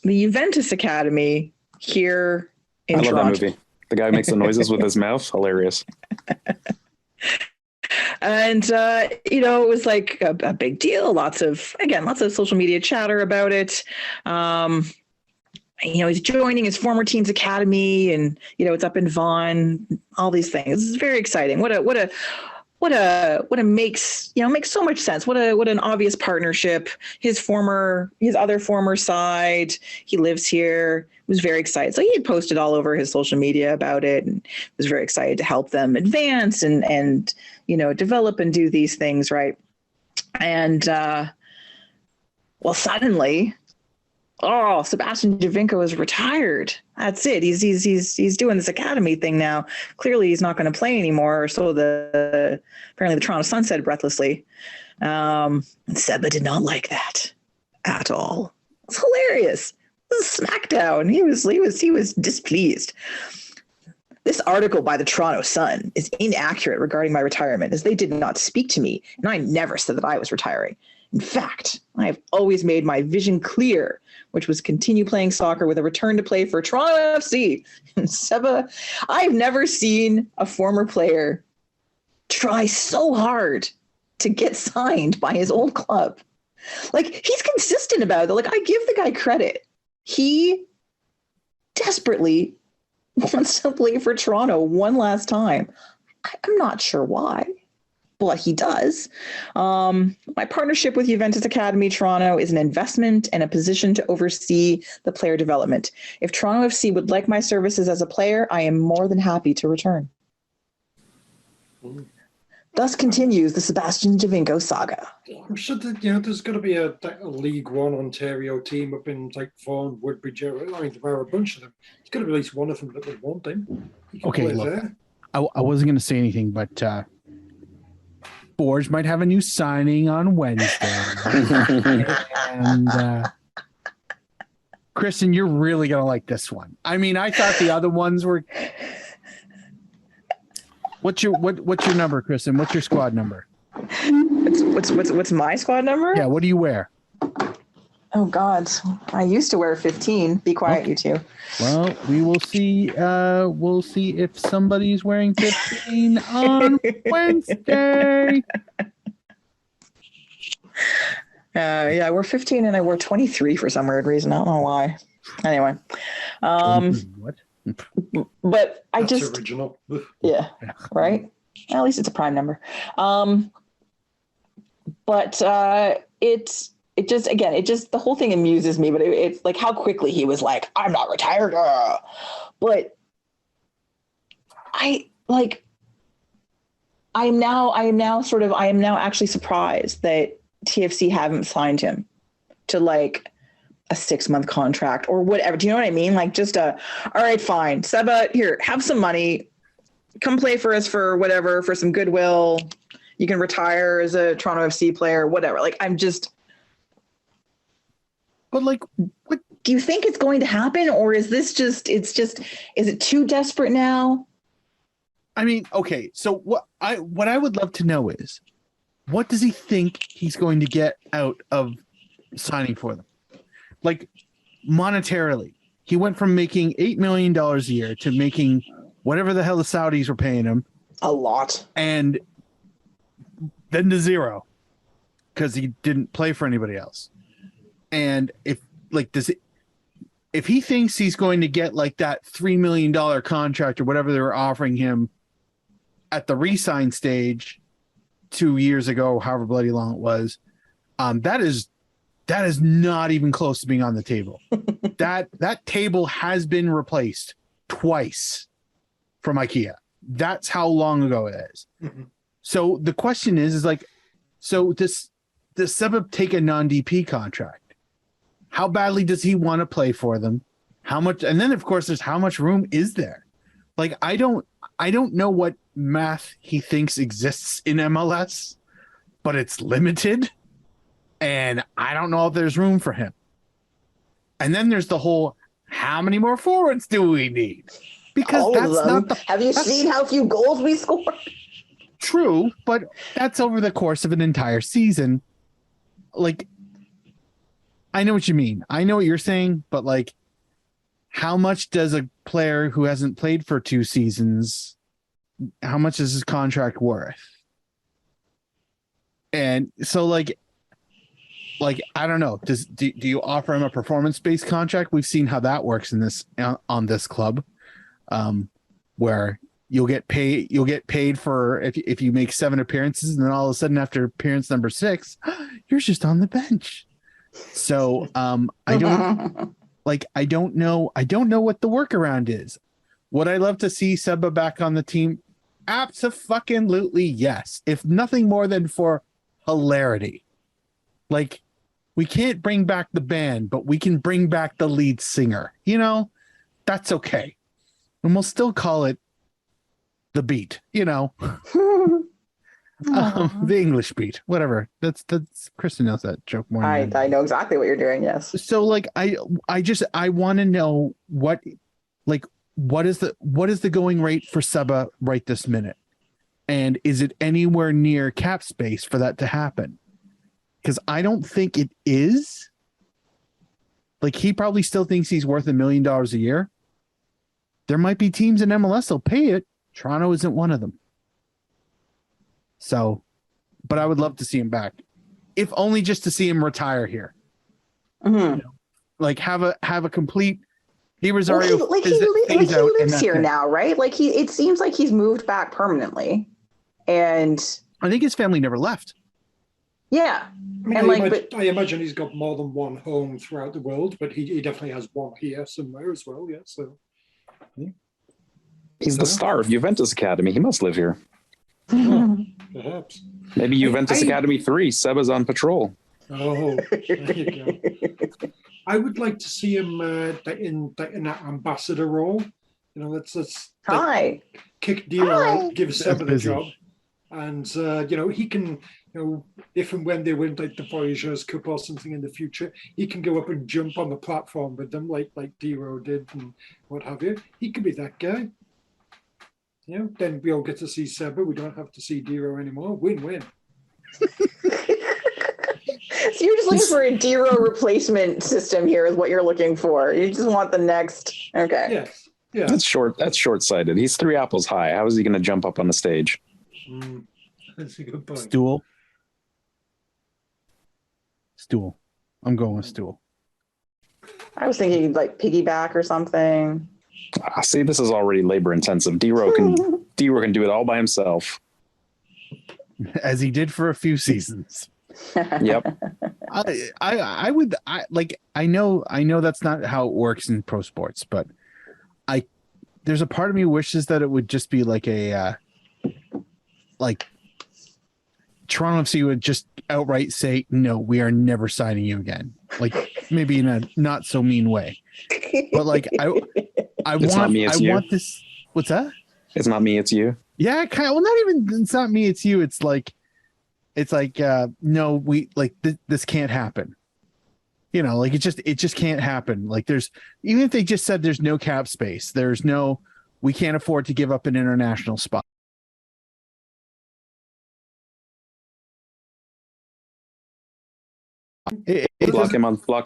Juventus Academy here in Toronto. I love that movie. The guy makes the noises with his mouth. Hilarious. And, it was like a big deal. Lots of social media chatter about it. He's joining his former team's academy and, it's up in Vaughan, all these things. It's very exciting. What makes so much sense. What an obvious partnership. His other former side, he lives here, was very excited. So he had posted all over his social media about it and was very excited to help them advance and develop and do these things. Right. And, suddenly, Sebastian Javenko is retired. That's it. He's doing this academy thing now. Clearly, he's not going to play anymore. Or so apparently the Toronto Sun said breathlessly. Seba did not like that at all. It's hilarious. This is SmackDown. He was displeased. This article by the Toronto Sun is inaccurate regarding my retirement, as they did not speak to me, and I never said that I was retiring. In fact, I have always made my vision clear, which was continue playing soccer with a return to play for Toronto FC. And Seba, I've never seen a former player try so hard to get signed by his old club. Like, he's consistent about it. Like, I give the guy credit. He desperately wants to play for Toronto one last time. I'm not sure why. But he does. My partnership with Juventus Academy Toronto is an investment and a position to oversee the player development. If Toronto FC would like my services as a player, I am more than happy to return. Thus continues the Sebastian Javenko saga. I'm sure that there's got to be a League One Ontario team up in like Vaughan, Woodbridge. I mean, there are a bunch of them. There's got to be at least one of them that would want him. Okay, look, I wasn't going to say anything, but Forge might have a new signing on Wednesday. And Kristin, you're really going to like this one. I mean, I thought the other ones were... What's your number, Kristin? What's your squad number? What's my squad number? Yeah, what do you wear? Oh God, I used to wear 15. Be quiet, okay. You two. Well, we will see. We'll see if somebody's wearing 15 on Wednesday. Yeah, I wore 15 and I wore 23 for some weird reason. I don't know why. Anyway, what? But That's original. Yeah, right. At least it's a prime number. But it just the whole thing amuses me, but it's like how quickly he was like, I'm not retired. But I am now actually surprised that TFC haven't signed him to like a 6-month contract or whatever. Do you know what I mean? Like just all right, fine. Seba, here, have some money. Come play for us for whatever, for some goodwill. You can retire as a Toronto FC player, whatever. Like But like, what do you think it's going to happen? Or is this is it too desperate now? I mean, okay. So what I would love to know is, what does he think he's going to get out of signing for them? Like monetarily, he went from making $8 million a year to making whatever the hell the Saudis were paying him. A lot. And then to zero because he didn't play for anybody else. And if he thinks he's going to get like that $3 million contract or whatever they were offering him at the re-sign stage 2 years ago, however bloody long it was, that is not even close to being on the table. that table has been replaced twice from IKEA. That's how long ago it is. Mm-hmm. So the question is like, so does Seba take a non-DP contract? How badly does he want to play for them? How much? And then of course there's how much room is there? Like, I don't know what math he thinks exists in MLS, but it's limited. And I don't know if there's room for him. And then there's the whole, how many more forwards do we need? Because All that's of them. not the Have you seen how few goals we scored? true, but that's over the course of an entire season. Like, I know what you mean. I know what you're saying, but like, how much does a player who hasn't played for 2 seasons, how much is his contract worth? And so like I don't know. Do you offer him a performance-based contract? We've seen how that works in this on this club, where you'll get paid for if you make 7 appearances, and then all of a sudden after appearance number 6, you're just on the bench. So I don't know what the workaround is. Would I love to see Seba back on the team? Abso-fucking-lutely yes. If nothing more than for hilarity. Like, we can't bring back the band, but we can bring back the lead singer. You know, that's okay. And we'll still call it the beat, you know. The English beat, whatever. That's Kristin knows that joke more. I know exactly what you're doing. Yes. So like I want to know what is the going rate for Seba right this minute, and is it anywhere near cap space for that to happen? Because I don't think it is. Like, he probably still thinks he's worth $1 million a year. There might be teams in MLS that'll pay it. Toronto isn't one of them. So, but I would love to see him back, if only just to see him retire here. Mm-hmm. You know, like have a complete Di Rosario. Well, he lives here now, right? Like it seems like he's moved back permanently, and I think his family never left. Yeah, I mean, and I imagine he's got more than one home throughout the world, but he definitely has one here somewhere as well. Yeah, so yeah. He's the star of Juventus Academy. He must live here. Well, perhaps. Maybe Juventus Academy 3. Seba's on patrol. Oh, there you go. I would like to see him in that ambassador role. You know, let's kick Dino out, give Seba the job, and he can, if and when they win like the Voyageurs Cup or something in the future, he can go up and jump on the platform with them like Diro did and what have you. He could be that guy. Then we all get to see Seba. We don't have to see Diro anymore. Win-win. So you're just looking for a Diro replacement system here is what you're looking for. You just want the next. Okay. Yes. Yeah. That's short-sighted. He's 3 apples high. How is he going to jump up on the stage? That's a good point. Stool. I'm going with stool. I was thinking like piggyback or something. See, this is already labor intensive. Diro can do it all by himself, as he did for a few seasons. Yep. I know that's not how it works in pro sports, but there's a part of me wishes that it would just be like a Toronto FC would just outright say, no, we are never signing you again. Like, maybe in a not so mean way, but like I want this. What's that? It's not me, it's you. Yeah, kind of. Well, not even. It's not me, it's you. It's like no, we like this can't happen. Like it just can't happen. Like even if they just said there's no cap space, we can't afford to give up an international spot. Block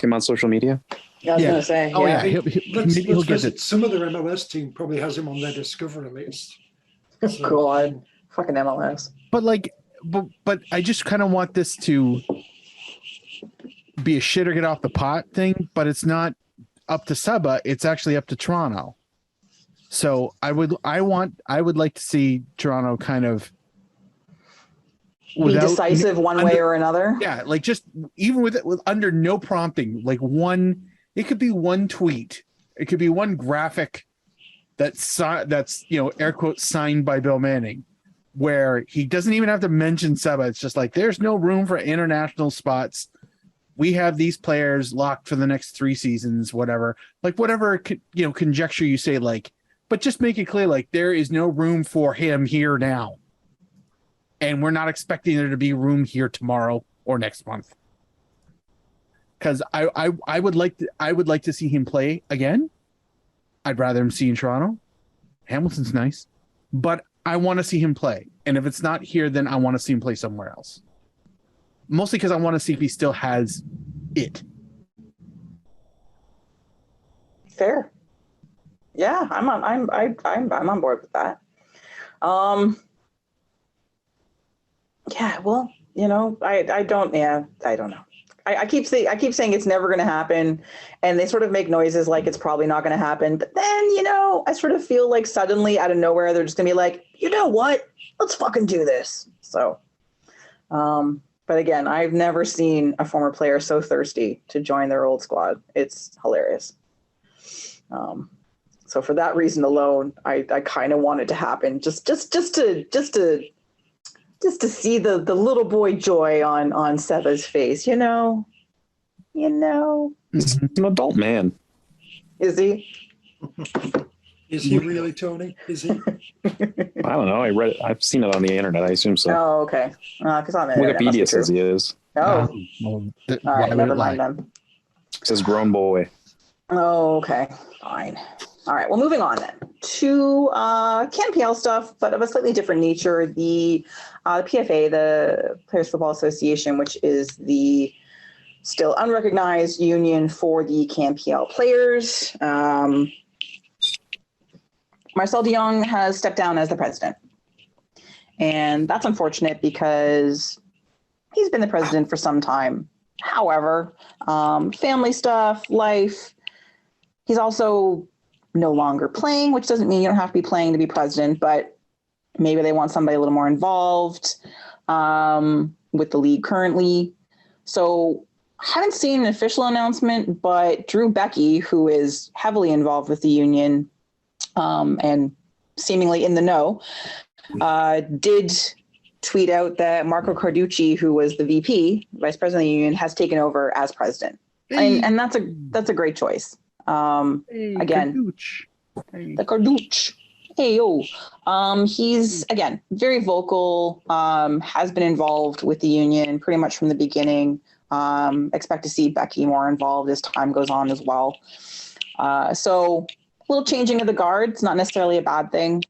him on social media. I was gonna say. Oh yeah, let's face it. Some other MLS team probably has him on their discovery list. So. God, fucking MLS. But I just kind of want this to be a shit or get off the pot thing. But it's not up to Seba. It's actually up to Toronto. So I would like to see Toronto kind of be decisive one way or another. Yeah, like just even with under no prompting, like it could be one tweet, it could be one graphic that's air quotes signed by Bill Manning, where he doesn't even have to mention Seba. It's just like there's no room for international spots. We have these players locked for the next 3 seasons, whatever conjecture you say, like, but just make it clear, like there is no room for him here now. And we're not expecting there to be room here tomorrow or next month. because I would like to see him play again. I'd rather him see in Toronto. Hamilton's nice, but I want to see him play. And if it's not here, then I want to see him play somewhere else. Mostly because I want to see if he still has it. Fair. Yeah, I'm on board with that. Yeah, well, I don't know. I keep saying it's never going to happen, and they sort of make noises like it's probably not going to happen. But then, I sort of feel like suddenly out of nowhere, they're just going to be like, you know what? Let's fucking do this. So, but again, I've never seen a former player so thirsty to join their old squad. It's hilarious. So for that reason alone, I kind of want it to happen just to see the little boy joy on Seba's face, He's an adult man. Is he? Is he really, Tony? Is he? I don't know. I read it. I've seen it on the internet. I assume so. Oh, okay. Because on the internet, Wikipedia must be says true. he is. Oh, Well, all right. Never mind then. It says grown boy. Oh, okay. Fine. All right. Well, moving on then to CanPL stuff, but of a slightly different nature. The PFA, the Players Football Association, which is the still unrecognized union for the CanPL players. Marcel de Jong has stepped down as the president. And that's unfortunate because he's been the president for some time. However, family stuff, life, he's also no longer playing, which doesn't mean you don't have to be playing to be president, but maybe they want somebody a little more involved with the league currently. So I haven't seen an official announcement, but Drew Becky, who is heavily involved with the union and seemingly in the know, did tweet out that Marco Carducci, who was the VP, vice president of the union, has taken over as president. And that's a great choice. Again, the Carducci. Hey, yo. He's, again, very vocal, has been involved with the union pretty much from the beginning. Expect to see Becky more involved as time goes on as well. So a little changing of the guard. It's not necessarily a bad thing.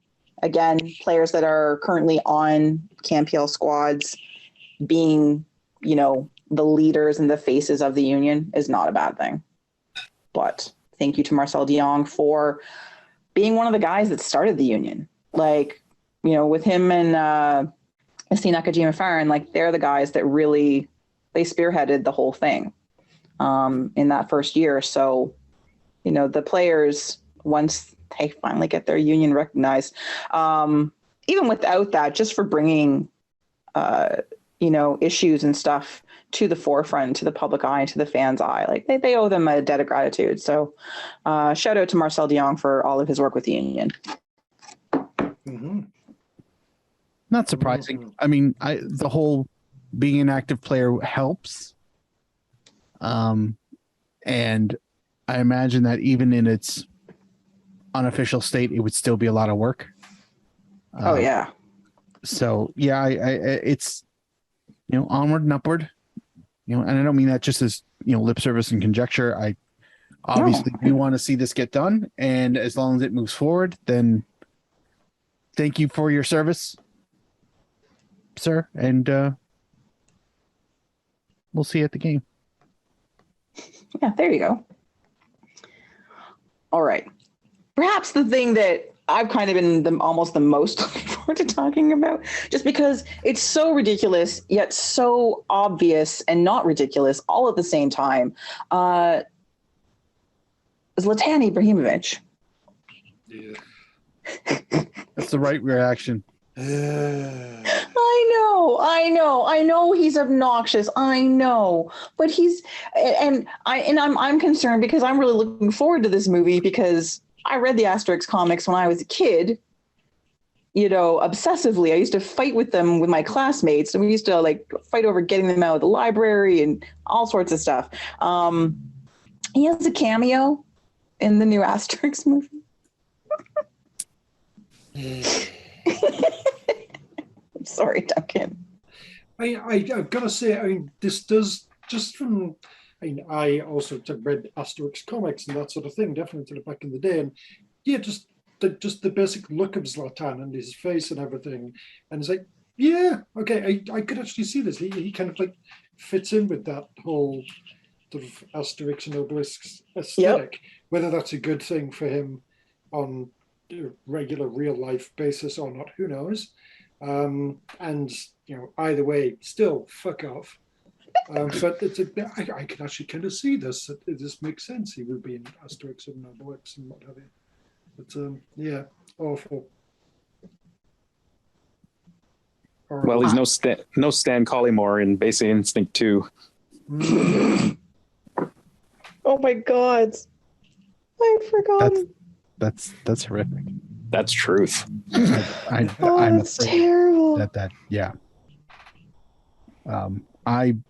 Again, players that are currently on CanPL squads being, the leaders and the faces of the union is not a bad thing. But thank you to Marcel de Jong for being one of the guys that started the union. With him and Esti Nakajima-Farron, they're the guys that really, they spearheaded the whole thing in that first year. So, the players, once they finally get their union recognized, even without that, just for bringing, issues and stuff to the forefront, to the public eye, to the fans' eye, they owe them a debt of gratitude. So shout out to Marcel de Jong for all of his work with the union. Mm-hmm. Not surprising. I mean, the whole being an active player helps. And I imagine that even in its unofficial state, it would still be a lot of work. Oh yeah. So yeah, it's onward and upward. And I don't mean that just as lip service and conjecture. I obviously we want to see this get done, and as long as it moves forward, then thank you for your service, sir, and we'll see you at the game. Yeah, there you go. All right. Perhaps the thing that I've kind of been almost the most looking forward to talking about, just because it's so ridiculous, yet so obvious and not ridiculous all at the same time, is Zlatan Ibrahimovic. Yeah. That's the right reaction. I know he's obnoxious. I know, but I'm concerned because I'm really looking forward to this movie because I read the Asterix comics when I was a kid, obsessively. I used to fight with them with my classmates, and we used to fight over getting them out of the library and all sorts of stuff. He has a cameo in the new Asterix movie. I'm sorry, Duncan. I've got to say, this does, just from I mean, I also read Asterix comics and that sort of thing, definitely back in the day. And yeah, just the basic look of Zlatan and his face and everything. And it's like, yeah, okay, I could actually see this. He kind of like fits in with that whole sort of Asterix and Obelix aesthetic. Yep. Whether that's a good thing for him on a regular real life basis or not, who knows? And either way, still fuck off. But I can actually kind of see this. This makes sense. He would be in Asterix and Obelix and what have you. But yeah, awful. Well, he's no Stan Collymore in Basic Instinct 2. Oh my God, I forgot. That's horrific. That's truth. I'm that's terrible. Yeah.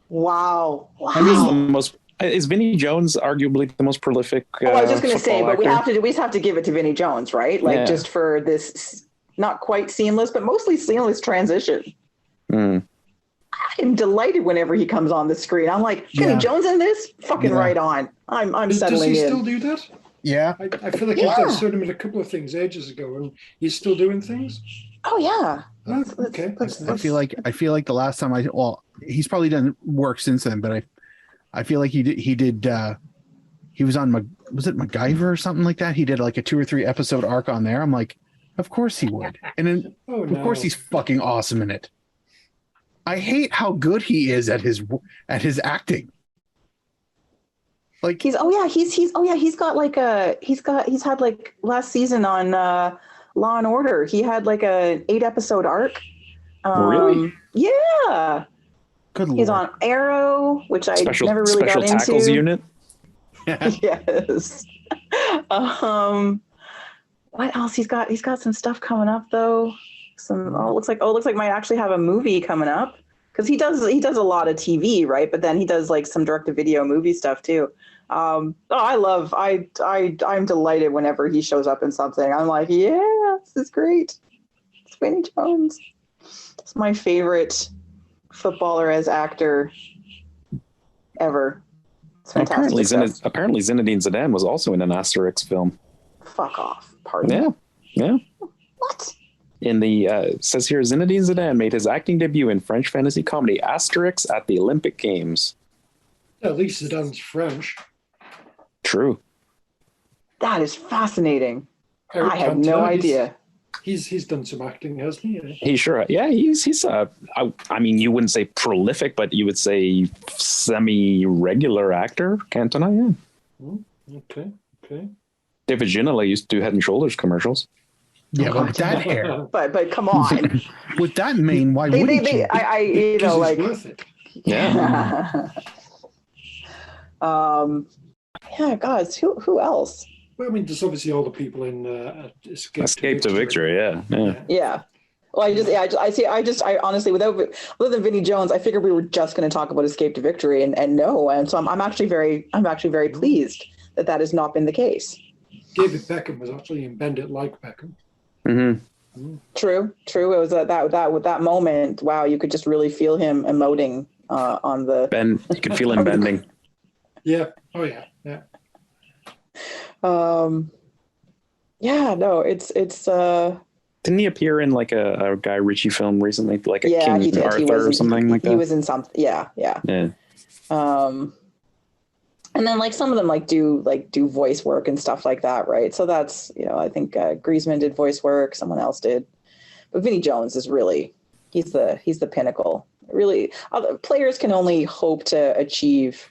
Wow. Is Vinnie Jones arguably the most prolific? I was just going to say, but actor? we just have to give it to Vinnie Jones, right? Like just for this not quite seamless, but mostly seamless transition. I'm delighted whenever he comes on the screen. I'm like, Vinnie Jones in this? Fucking right on. I'm settling in. Does he still do that? Yeah. I feel like I saw him in a couple of things ages ago, and he's still doing things. Oh yeah. Okay. I feel like the last time he's probably done work since then, but I feel like he did he was on was it MacGyver or something like that? He did like a 2 or 3 episode arc on there. I'm like, of course he would. And then of course he's fucking awesome in it. I hate how good he is at his acting. Like he's had like last season on Law and Order. He had like a 8 episode arc. Really? Yeah. Good Lord. He's on Arrow, which I never really got into. Special Tackles Unit. Yes. What else? He's got some stuff coming up though. Looks like might actually have a movie coming up, because he does a lot of TV, right? But then he does like some direct to video movie stuff too. I'm delighted whenever he shows up in something. I'm like, yeah, this is great. It's Vinnie Jones. It's my favorite footballer as actor ever. It's fantastic. Apparently Zinedine Zidane was also in an Asterix film. Fuck off. Pardon. Yeah. What? In the says here, Zinedine Zidane made his acting debut in French fantasy comedy Asterix at the Olympic Games. At least Zidane's French. True. That is fascinating. I had no idea. He's done some acting, hasn't he? He sure. Yeah, he's I mean, you wouldn't say prolific, but you would say semi-regular actor. Can't deny. Yeah. Okay. David Ginola used to do Head and Shoulders commercials. Yeah, but with that hair. But come on. With that mane, why wouldn't you? Like worth it. Yeah. Yeah, guys, who else? Well, I mean, there's obviously all the people in Escape to Victory. Yeah. Well, I honestly, other than Vinnie Jones, I figured we were just going to talk about Escape to Victory, and no, and so I'm actually very pleased that has not been the case. David Beckham was actually in Bend It Like Beckham. Mm-hmm. True. It was that moment. Wow, you could just really feel him emoting on the bend. You could feel him bending. Yeah. Oh yeah. Yeah. Yeah. No. It's. Didn't he appear in like a Guy Ritchie film recently, like a King Arthur or something like that? He was in something. Yeah. And then like some of them do voice work and stuff like that, right? So that's, I think Griezmann did voice work, someone else did, but Vinnie Jones is really he's the pinnacle. Really, other players can only hope to achieve.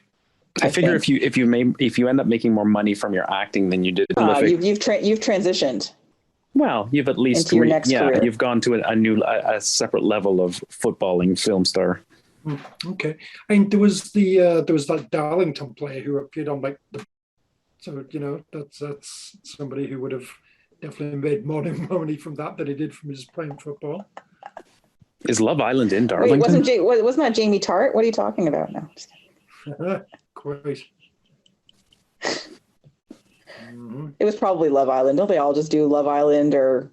I figure if you end up making more money from your acting than you did, you've transitioned. Well, you've at least into your next career. You've gone to a separate level of footballing film star. Okay, I mean there was that Darlington player who appeared on that's somebody who would have definitely made more money from that than he did from his playing football. Is Love Island in Darlington? Wasn't that Jamie Tart? What are you talking about now? Quite. It was probably Love Island. Don't they all just do Love Island or?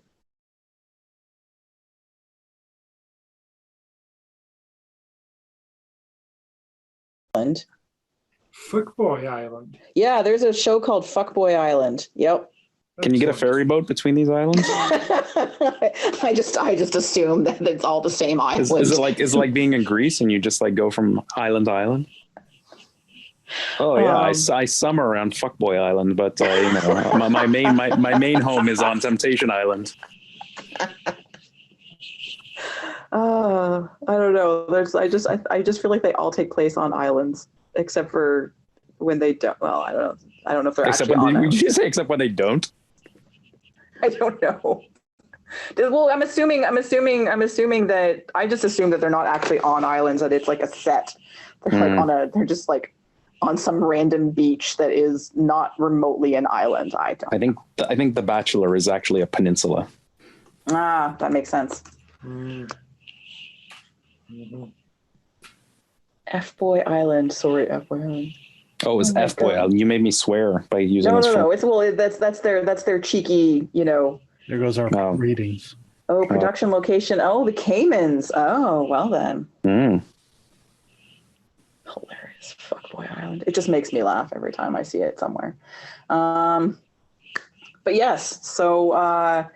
Fuckboy Island. Yeah, there's a show called Fuckboy Island. Yep. Can you get a ferry boat between these islands? I just assume that it's all the same island. Is it like being in Greece and you just like go from island to island? Oh yeah, I summer around Fuckboy Island, but my main home is on Temptation Island. I don't know. I just feel like they all take place on islands, except for when they don't. Well, I don't know. I don't know if they're Except actually on. Did you say except when they don't? I don't know. Well, I'm assuming that I just assume that they're not actually on islands, that it's like a set. They're like they're just like on some random beach that is not remotely an island. I think The Bachelor is actually a peninsula. Ah, that makes sense. F-Boy Island. Sorry, F-Boy Island. Oh, it was F-Boy Island. You made me swear by using this. No. That's their cheeky, There goes our readings. Oh, production location. Oh, the Caymans. Oh, well then. Hilarious. Fuckboy Island. It just makes me laugh every time I see it somewhere. But yes, so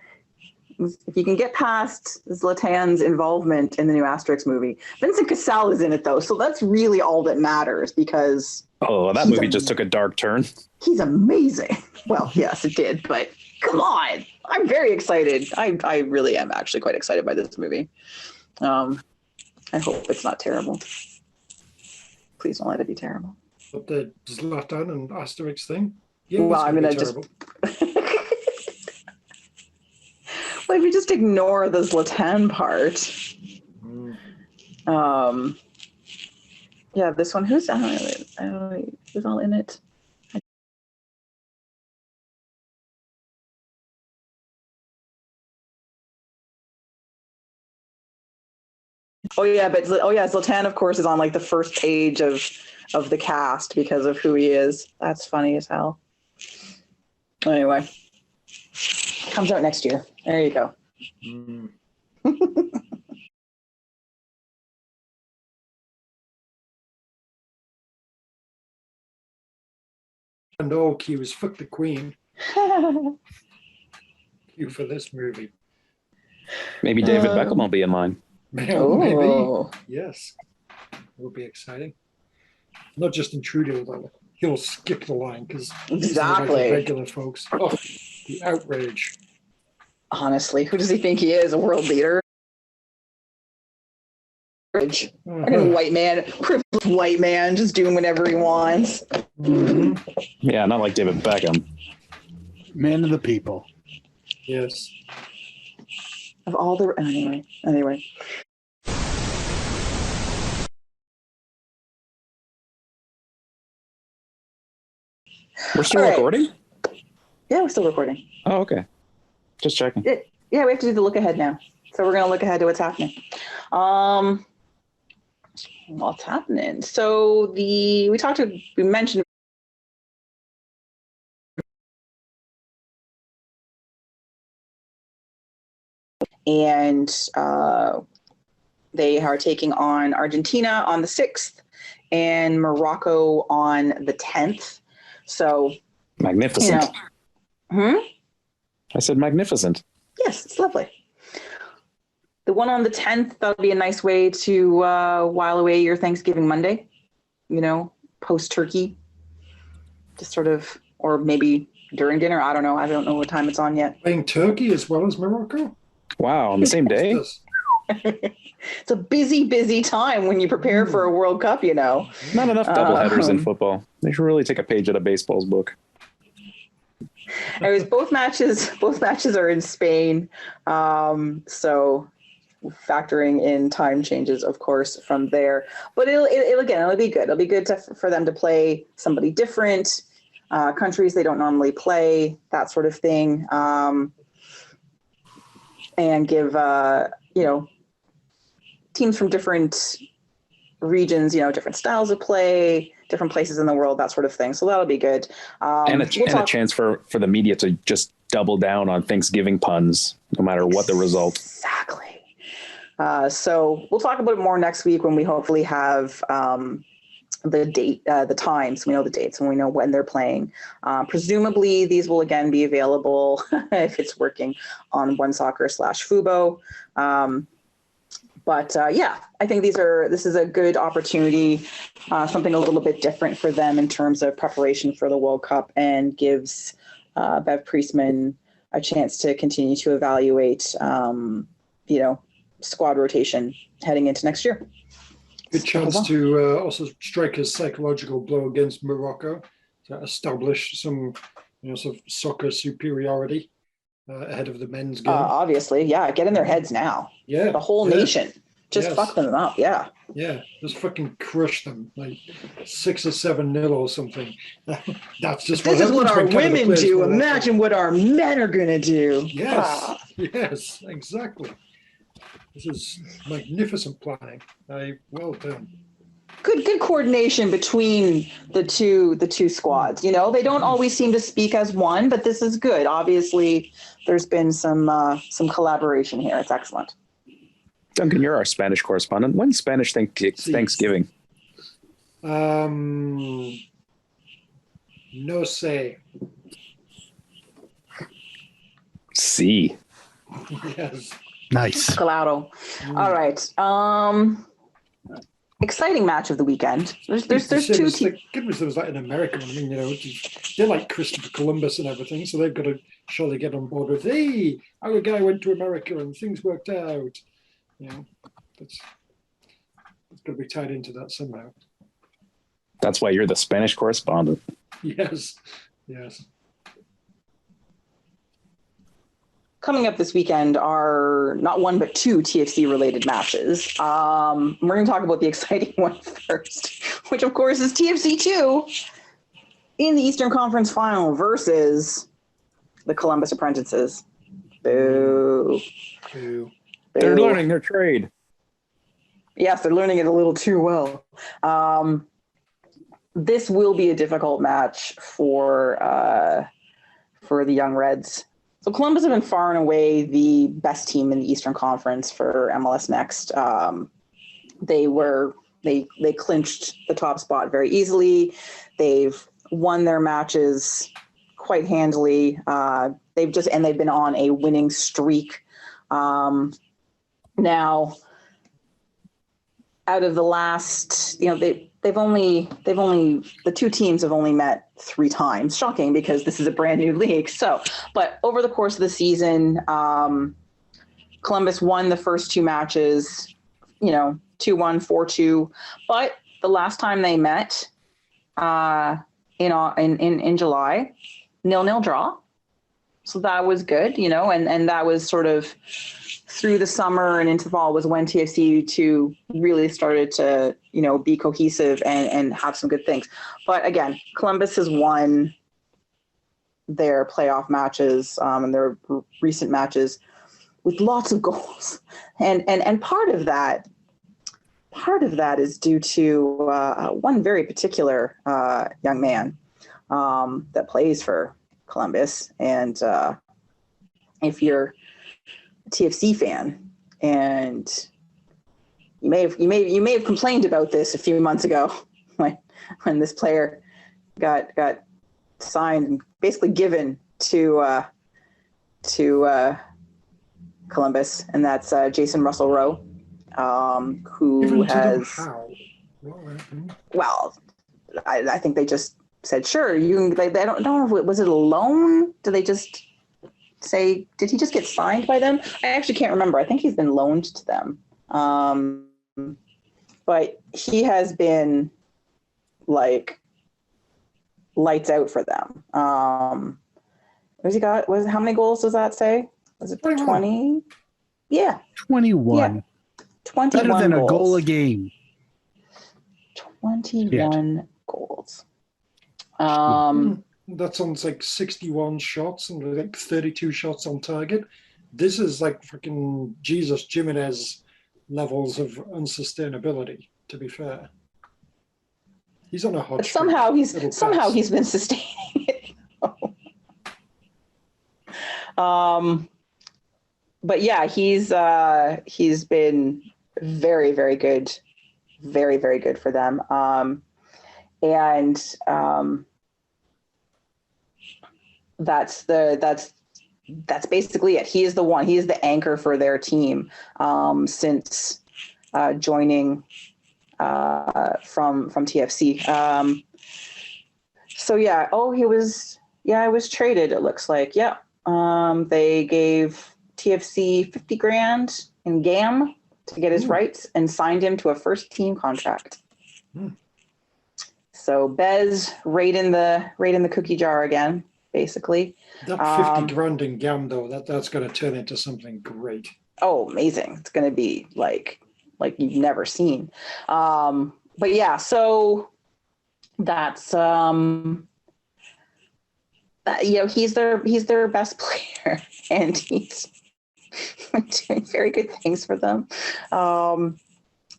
if you can get past Zlatan's involvement in the new Asterix movie, Vincent Cassel is in it though, so that's really all that matters because. Oh, that movie just took a dark turn. He's amazing. Well, yes, it did, but come on. I'm very excited. I really am actually quite excited by this movie. I hope it's not terrible. Please don't let it be terrible. But the Zlatan and Asterix thing? Yeah, well, I'm going to just... Well, if you just ignore the Zlatan part. Yeah, this one, who's I don't know who's all in it. Zlatan, of course, is on like the first page of the cast because of who he is. That's funny as hell. Anyway, comes out next year. There you go. And all cues, fuck the Queen. Cue for this movie. Maybe David Beckham will be in line. Maybe. Yes. It will be exciting. Not just in Trudeau, though. He'll skip the line because exactly like regular folks. Oh, the outrage. Honestly, who does he think he is? A world leader? Fucking white man, privileged white man, just doing whatever he wants. Yeah, not like David Beckham. Man of the people. Yes. Of all the anyway. We're still recording? Yeah, we're still recording. Oh, okay. Just checking. Yeah, we have to do the look ahead now. So we're gonna look ahead to what's happening. What's happening? So we mentioned and they are taking on Argentina on the 6th and Morocco on the 10th. So magnificent. I said magnificent. Yes, it's lovely. The one on the 10th, that'll be a nice way to while away your Thanksgiving Monday, post turkey, just sort of, or maybe during dinner. I don't know. I don't know what time it's on yet. Playing Turkey as well as Morocco? Wow, on the same day? It's a busy time when you prepare for a World Cup, Not enough doubleheaders in football. They should really take a page out of baseball's book. Anyways, both matches are in Spain. So factoring in time changes, of course, from there. But it'll be good. It'll be good for them to play somebody different, countries they don't normally play, that sort of thing. And give, teams from different regions, different styles of play, different places in the world, that sort of thing. So that'll be good. And a chance for the media to just double down on Thanksgiving puns, no matter what the result. Exactly. So we'll talk about it more next week when we hopefully have the date, the times. We know the dates and we know when they're playing. Presumably, these will again be available if it's working on OneSoccer/Fubo. But I think this is a good opportunity, something a little bit different for them in terms of preparation for the World Cup, and gives Bev Priestman a chance to continue to evaluate, squad rotation heading into next year. Good chance to also strike a psychological blow against Morocco to establish some, sort of soccer superiority ahead of the men's game. Obviously, get in their heads now. Yeah, the whole nation. Just fuck them up. Yeah, just fucking crush them like 6 or 7-0 or something. That's just this is what our women do. Imagine what our men are gonna do. Yes, exactly. This is magnificent planning. Well done. Good coordination between the two squads. They don't always seem to speak as one, but this is good. Obviously, there's been some collaboration here. It's excellent. Duncan, you're our Spanish correspondent. When's Spanish Thanksgiving? No sé. Sí. Yes. Nice. Claro. All right. Exciting match of the weekend. There's two teams. Like, goodness, there was like an American. I mean, they're like Christopher Columbus and everything, so they've got to surely get on board with, hey, our guy went to America and things worked out. It's got to be tied into that somehow. That's why you're the Spanish correspondent. Yes. Coming up this weekend are not one but two TFC related matches. We're going to talk about the exciting one first, which of course is TFC II in the Eastern Conference Final versus the Columbus Apprentices. Boo. Boo. They're learning their trade. Yes, they're learning it a little too well. This will be a difficult match for the Young Reds. So Columbus have been far and away the best team in the Eastern Conference for MLS Next. They clinched the top spot very easily. They've won their matches quite handily. They've been on a winning streak. Now, out of the last, the two teams have only met 3 times. Shocking, because this is a brand new league. So, but over the course of the season, Columbus won the first 2 matches, 2-1, 4-2. But the last time they met, in July, 0-0 draw. So that was good, and that was sort of through the summer and into fall was when TFC II really started to, be cohesive and have some good things. But again, Columbus has won their playoff matches and their recent matches with lots of goals. And part of that is due to one very particular young man that plays for Columbus. And if you're a TFC fan, and you may have complained about this a few months ago when this player got signed and basically given to Columbus, and that's Jason Russell Rowe, who has well, I think they just said, sure, you can. I don't know if was it a loan? Did they just say, did he just get signed by them? I actually can't remember. I think he's been loaned to them. But he has been like lights out for them. How many goals does that say? Was it 20? Yeah. 21. Yeah. 21 Better than goals. A goal a game. 21 goals. That sounds like 61 shots and like 32 shots on target. This is like freaking Jesus Jimenez levels of unsustainability, to be fair. He's on a hot streak. Somehow he's been sustaining it. But yeah, he's been very, very good. Very, very good for them. and that's basically it. He is the one. He is the anchor for their team since joining from TFC. So yeah. Oh, he was traded. It looks like. Yeah. They gave TFC 50 grand in GAM to get his rights and signed him to a first team contract. So Bez right in the cookie jar again, basically. That 50 grand in GAM though, that's going to turn into something great. Oh, amazing. It's going to be like you've never seen. But yeah, so that's he's their best player, and he's doing very good things for them.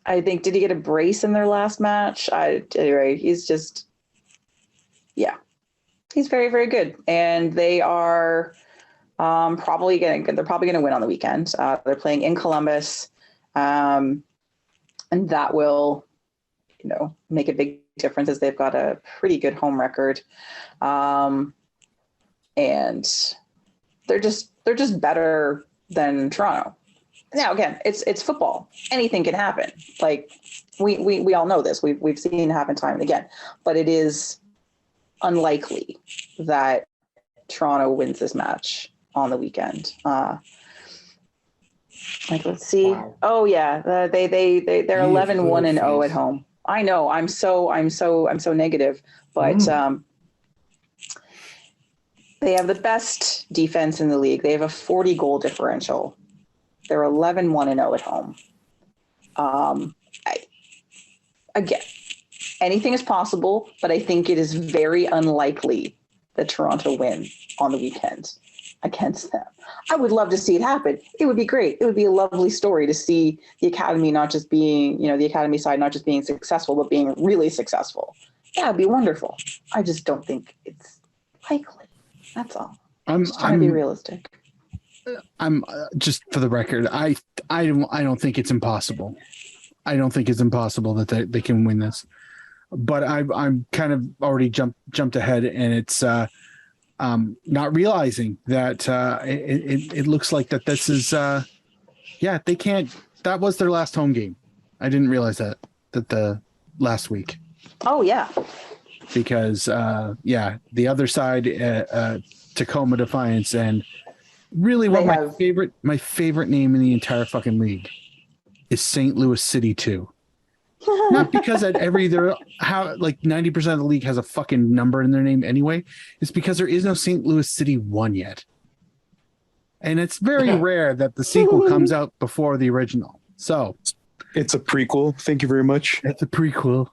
I think, did he get a brace in their last match? Anyway, he's just, he's very, very good, and they are probably going to win on the weekend. They're playing in Columbus, and that will, make a big difference as they've got a pretty good home record. And they're just better than Toronto. Now, again, it's football. Anything can happen. Like we all know this. We've seen it happen time and again. But it is unlikely that Toronto wins this match on the weekend. Let's see. Wow. Oh yeah, they're 11-1-0 at home. I know. I'm so negative, but they have the best defense in the league. They have a 40 goal differential. They're 11-1-0 at home. Again, anything is possible, but I think it is very unlikely that Toronto win on the weekend against them. I would love to see it happen. It would be great. It would be a lovely story to see the academy not just being, the academy side not just being successful, but being really successful. That would be wonderful. I just don't think it's likely. That's all. I'm trying to be realistic. I'm just for the record. I don't think it's impossible. I don't think it's impossible that they can win this. But I'm kind of already jumped ahead, and it's not realizing that it looks like that this is they can't. That was their last home game. I didn't realize that the last week. Oh yeah. Because the other side, Tacoma Defiance, and really my favorite name in the entire fucking league is St. Louis City 2. Not because at like 90% of the league has a fucking number in their name anyway. It's because there is no St. Louis City 1 yet. And it's very rare that the sequel comes out before the original. So it's a prequel. Thank you very much. It's a prequel.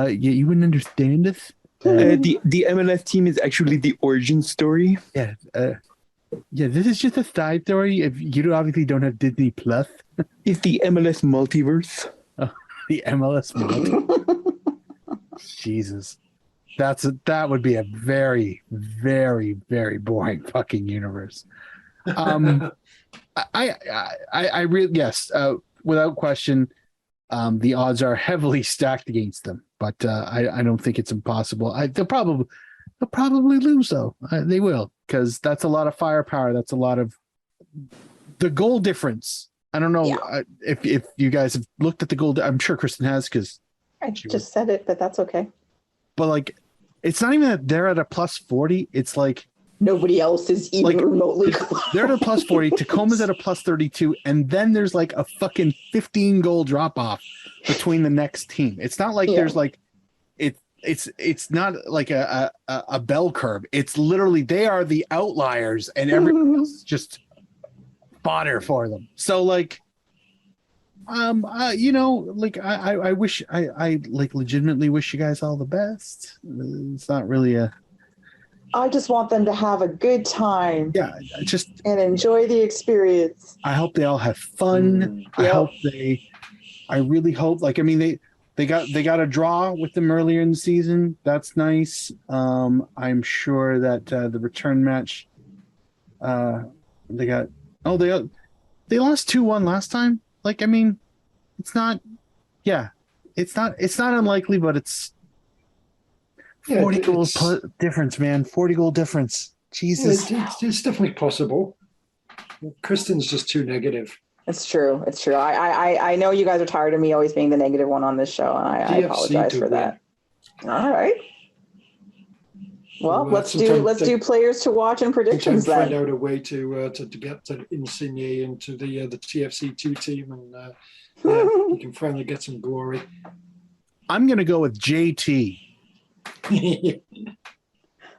You wouldn't understand this. The MLS team is actually the origin story. Yeah. This is just a side story. If you obviously don't have Disney Plus, it's the MLS multiverse. Oh, the MLS multiverse. Jesus, that would be a very, very, very boring fucking universe. I really, yes, without question, the odds are heavily stacked against them. But I don't think it's impossible. They'll probably lose though. They will, because that's a lot of firepower. That's a lot of the goal difference. I don't know if you guys have looked at the goal. I'm sure Kristin has, because I just said it, but that's okay. But like, it's not even that they're at a plus 40. It's like nobody else is even remotely close. They're at a plus 40. Tacoma's at a plus 32, and then there's like a fucking 15 goal drop off between the next team. It's not like there's like it's not like a bell curve. It's literally they are the outliers, and everyone else is just fodder for them. So like, I wish I like legitimately wish you guys all the best. It's not really I just want them to have a good time. Yeah, and enjoy the experience. I hope they all have fun. Yep. I really hope. Like, I mean, they got a draw with them earlier in the season. That's nice. I'm sure that the return match, they lost 2-1 last time. Like, I mean, it's not unlikely, but it's Yeah, 40 it's- goals difference, man. 40 goal difference. Jesus. It's definitely possible. Kristin's just too negative. It's true. It's true. I know you guys are tired of me always being the negative one on this show, and I TFC apologize to for win. that. All right. Well, So, let's sometime do players to watch and predictions find then. out a way to get to Insigne into the TFC II team, and you can finally get some glory. I'm going to go with JT.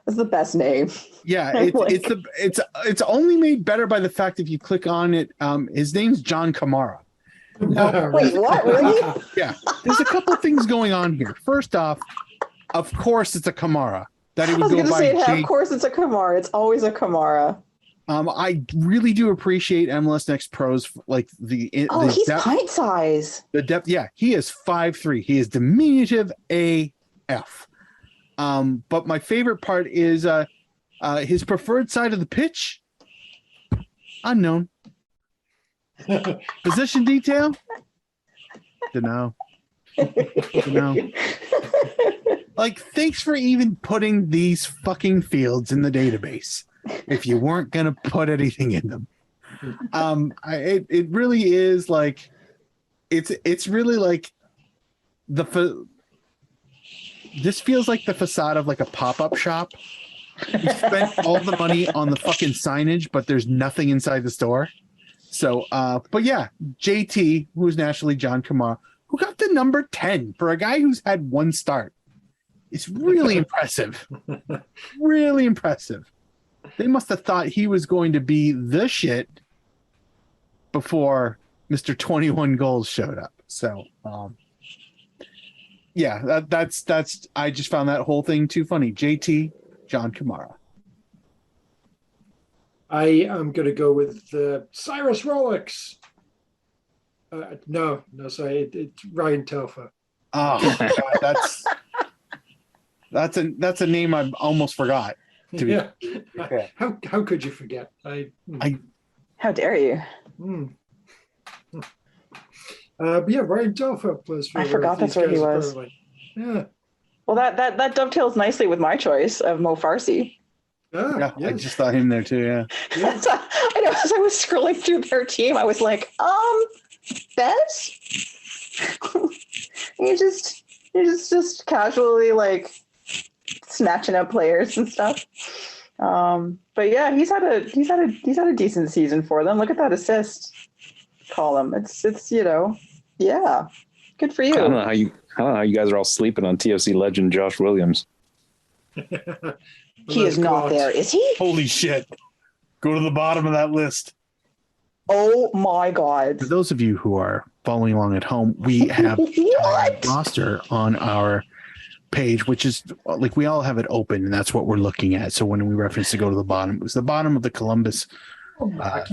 That's the best name. Yeah, Like- it's only made better by the fact if you click on it, his name's John Kamara. Wait, what? Really? Yeah, there's a couple things going on here. First off, of course it's a Kamara. That he I would was go going to by say, J. of course it's a Kamara. It's always a Kamara. I really do appreciate MLS Next Pro's like the He's depth, pint size. the depth. Yeah, he is 5'3". He is diminutive AF. But my favorite part is his preferred side of the pitch. Unknown. Position detail. Dunno. Like, thanks for even putting these fucking fields in the database if you weren't gonna put anything in them. It really is like it's really like this feels like the facade of like a pop-up shop. You spent all the money on the fucking signage, but there's nothing inside the store. So but yeah, JT, who's naturally John Kamara, who got the number 10 for a guy who's had one start. It's really impressive. Really impressive. They must have thought he was going to be the shit before Mr. 21 goals showed up. So, yeah, that's I just found that whole thing too funny. JT, John Kamara. I am going to go with Cyrus Rolex. No, sorry, it's Ryan Telfer. Oh, God, that's a name I almost forgot. Yeah. How could you forget? How dare you? But yeah, Ryan Telfer plays for. I forgot these that's where he guys, was. apparently. Yeah. Well, that dovetails nicely with my choice of Mo Farsi. Yeah, Yes. I just thought him there too. Yeah. Yeah. I know, as I was scrolling through their team, I was like, Bez? you're just casually like snatching up players and stuff. But yeah, he's had a decent season for them. Look at that assist column. It's yeah, good for I don't you. know how you guys are all sleeping on TFC legend Josh Williams. He is not there, is he? Holy shit. Go to the bottom of that list. Oh my God. For those of you who are following along at home, we have a roster on our page, which is like we all have it open, and that's what we're looking at. So when we reference to go to the bottom, it was the bottom of the Columbus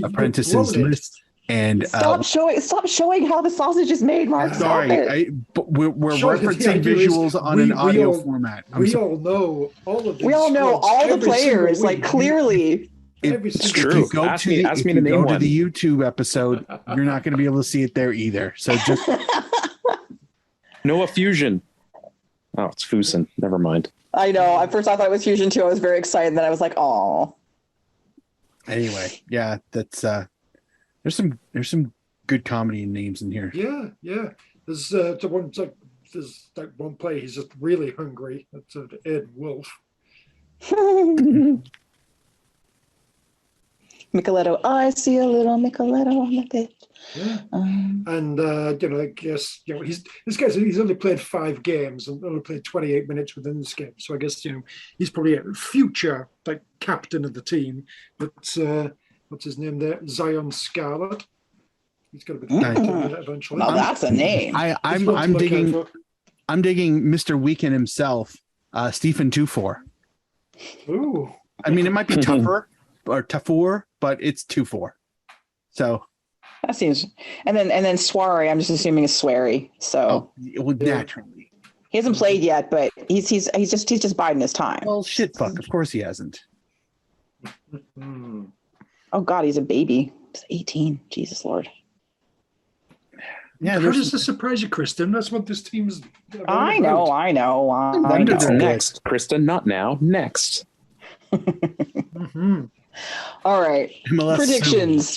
apprentices list. And Stop showing how the sausage is made, Mark. sorry, but we're referencing visuals on an audio format. We all know all of these. We all know squads all the every single players, like week. clearly. It's true. Ask me to name go one. to the YouTube episode, you're not going to be able to see it there either. So just Noah Fusion. Oh, it's Fusen. Never mind. I know. At first I thought it was Fusion too. I was very excited. Then I was like, oh. anyway, yeah, that's there's some good comedy names in here. Yeah. There's there's one player. He's just really hungry. That's Ed Wolf. Micheletto, I see a little Micheletto on the pitch. Yeah. And I guess he's only played 5 games and only played 28 minutes within this game. So I guess he's probably a future captain of the team. But what's his name there? Zion Scarlett. He's got to be the captain eventually. Now that's a name. I'm digging Mr. Weekend himself, Stephen Tufor. Ooh. I mean, it might be tougher or tougher, but it's 2-4. So That seems, and then Swery, I'm just assuming is Swery. So naturally. He hasn't played yet, but he's just biding his time. Well, shit, fuck. Of course he hasn't. Oh God, he's a baby. He's 18. Jesus Lord. Yeah, How does this surprise you, Kristin? That's what this team's about. I know. wonder they're good. Next, Kristin, not now. Next. Mhm. All right. MLS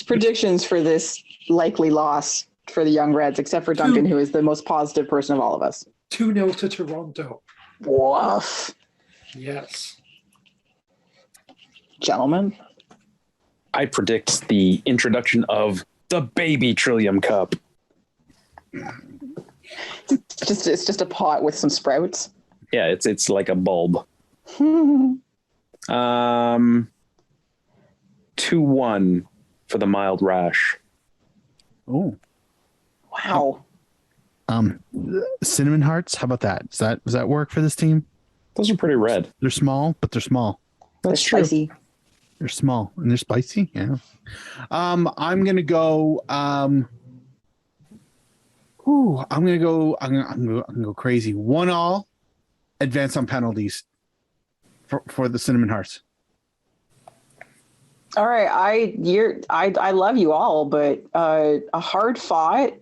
Predictions for this likely loss for the Young Reds, except for Duncan, who is the most positive person of all of us. 2-0 to Toronto. Woof. Yes. Gentlemen. I predict the introduction of the baby Trillium Cup. It's just a pot with some sprouts. Yeah, it's like a bulb. 2-1 for the mild rash. Oh. Wow. Cinnamon hearts. How about that? Does that work for this team? Those are pretty red. They're small, but they're small. That's They're true. spicy. They're small and they're spicy. Yeah. I'm gonna go. I'm gonna go crazy. 1-1. Advance on penalties for the Cinnamon Hearts. All right. I love you all, but a hard fought,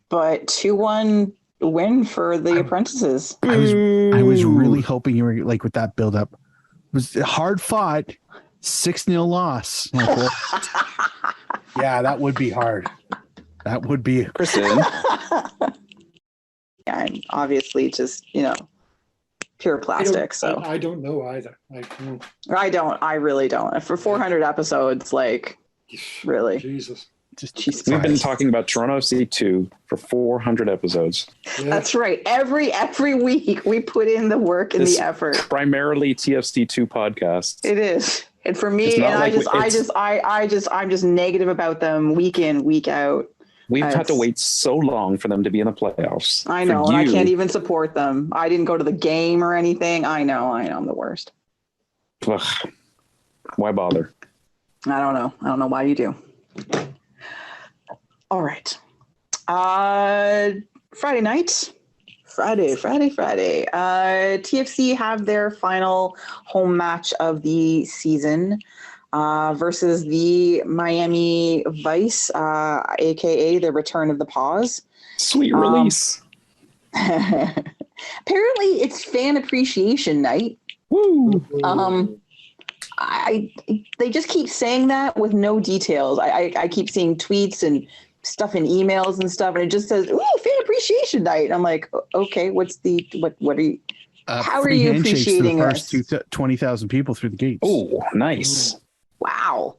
but 2-1 win for the apprentices. I was really hoping you were like with that build up. It was hard fought, 6-0 loss. Like, well, yeah, that would be hard. That would be Kristin. And obviously just, pure plastic. So I don't know either. I really don't. For 400 episodes, like, really. Jesus. just Jesus We've been Christ. talking about Toronto FC 2 for 400 episodes. Yeah. That's right. Every week we put in the work and This the effort. primarily TFC 2 podcast. It is. And for It's me, not and like I'm just negative about them week in, week out. We've had to It's- wait so long for them to be in the playoffs. I For know, and I you, can't even support them. I didn't go to the game or anything. I know, I'm the worst. Ugh, why bother? I don't know why you do. All right. Friday night. Friday. TFC have their final home match of the season versus the Miami Vice, aka the Return of the Paws. Sweet release. Apparently, it's fan appreciation night. Woo! They just keep saying that with no details. I keep seeing tweets and stuff in emails and stuff, and it just says, "Ooh, fan appreciation night." And I'm like, okay, what are you? How are free you handshakes to appreciating the first this? 20,000 people through the gates? Oh, nice. Wow.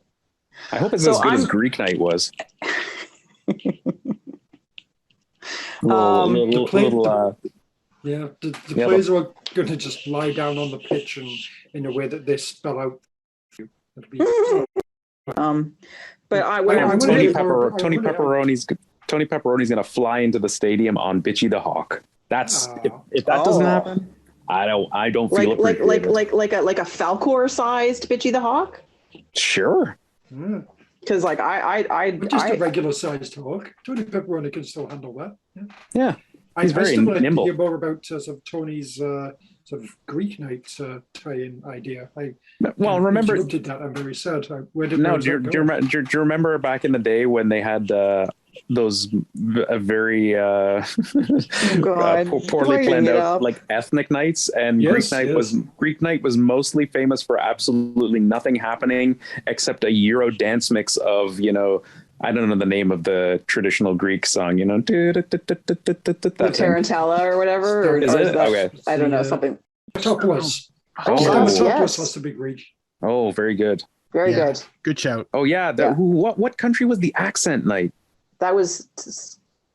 I hope it's So as good as I'm- Greek night was. The play- little, Yeah, the Yeah, players are going to just lie down on the pitch and in a way that they spell out. It'll be- But I when wouldn't Tony have- I Tony wouldn't have- Pepperoni's gonna fly into the stadium on Bitchy the Hawk. That's if that Oh. doesn't happen, I don't feel like appreciated. like a Falcor sized Bitchy the Hawk, Sure. Yeah, because like but just a regular sized hawk. Tony Pepperoni can still handle that. Yeah. Yeah. I He's very still like to nimble. hear more about sort of Tony's sort of Greek night tie-in idea. Well, remember interrupted that. I'm very sad. Where did No, where do you, did that do, you go? remember, do you remember back in the day when they had those very God. poorly Bring planned it out up. like ethnic nights, and Yes, Greek night was mostly famous for absolutely nothing happening except a Euro dance mix of I don't know the name of the traditional Greek song, the Tarantella or whatever. Or, Is or it? that- Okay. I don't know, Yeah. something. Topless. Oh, Topless yes. has to be Greek. Oh, very good. Very Yeah. good. Good shout. Oh yeah, Yeah. What country was the accent night? That was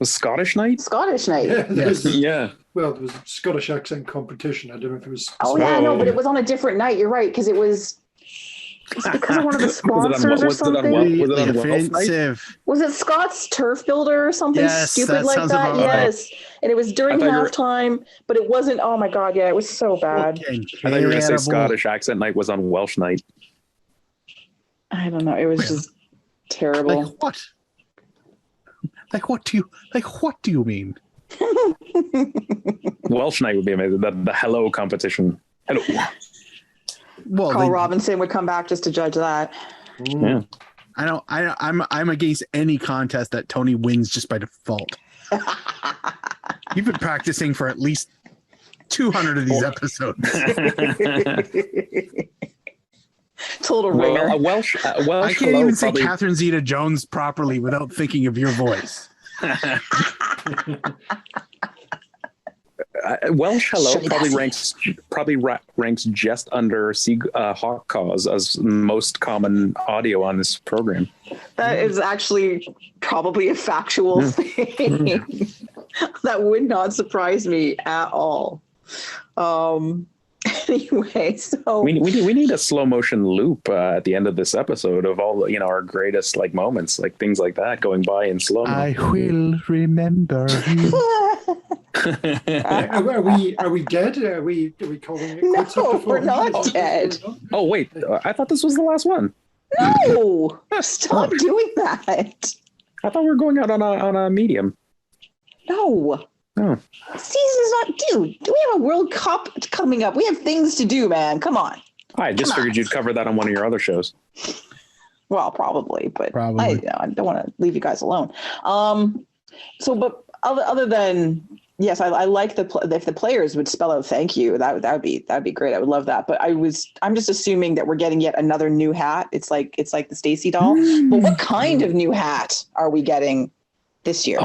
Was Scottish night? Scottish night. Yeah, Yes. Yeah. Well, there was a Scottish accent competition. I don't know if it was. Oh yeah, no, Oh. but it was on a different night. You're right, because it was because of one of the Was it on sponsors or was it on something. what- was it Really on Welsh night? offensive. Was it Scott's Turf Builder or something Yes, stupid that like sounds that? about right. Yes, and it was during I thought you were- halftime, but it wasn't. Oh my god, yeah, it was so bad. Fucking I thought you were going to say terrible. Scottish accent night was on Welsh night. I don't know. It was just terrible. Like what? What do you mean? Welsh night would be amazing. The hello competition. Hello. Well, Carl Robinson would come back just to judge that. Yeah. I'm against any contest that Tony wins just by default. You've been practicing for at least 200 of these episodes. Total ringer. Well, Welsh I can't hello even say probably, Catherine Zeta-Jones properly without thinking of your voice. Welsh hello Surely probably that's- ranks just under hawk caws as most common audio on this program. That is actually probably a factual thing. That would not surprise me at all. Anyway, so We need a slow motion loop at the end of this episode of all our greatest like moments, like things like that going by in slow mo. I will remember you. Are we dead? Are we calling it quits No, after we're 400? not Is that dead. what's going on? Oh wait, I thought this was the last one. no, stop doing that. I thought we were going out on a medium. No. Oh. Season's not, dude. Do we have a World Cup coming up? We have things to do, man. Come on. I just figured you'd cover that on one of your other shows. Well, probably, but Probably. I don't want to leave you guys alone. But other than yes, I like if the players would spell out thank you, that'd be great. I would love that. But I'm just assuming that we're getting yet another new hat. It's like the Stacy doll. But what kind of new hat are we getting this year?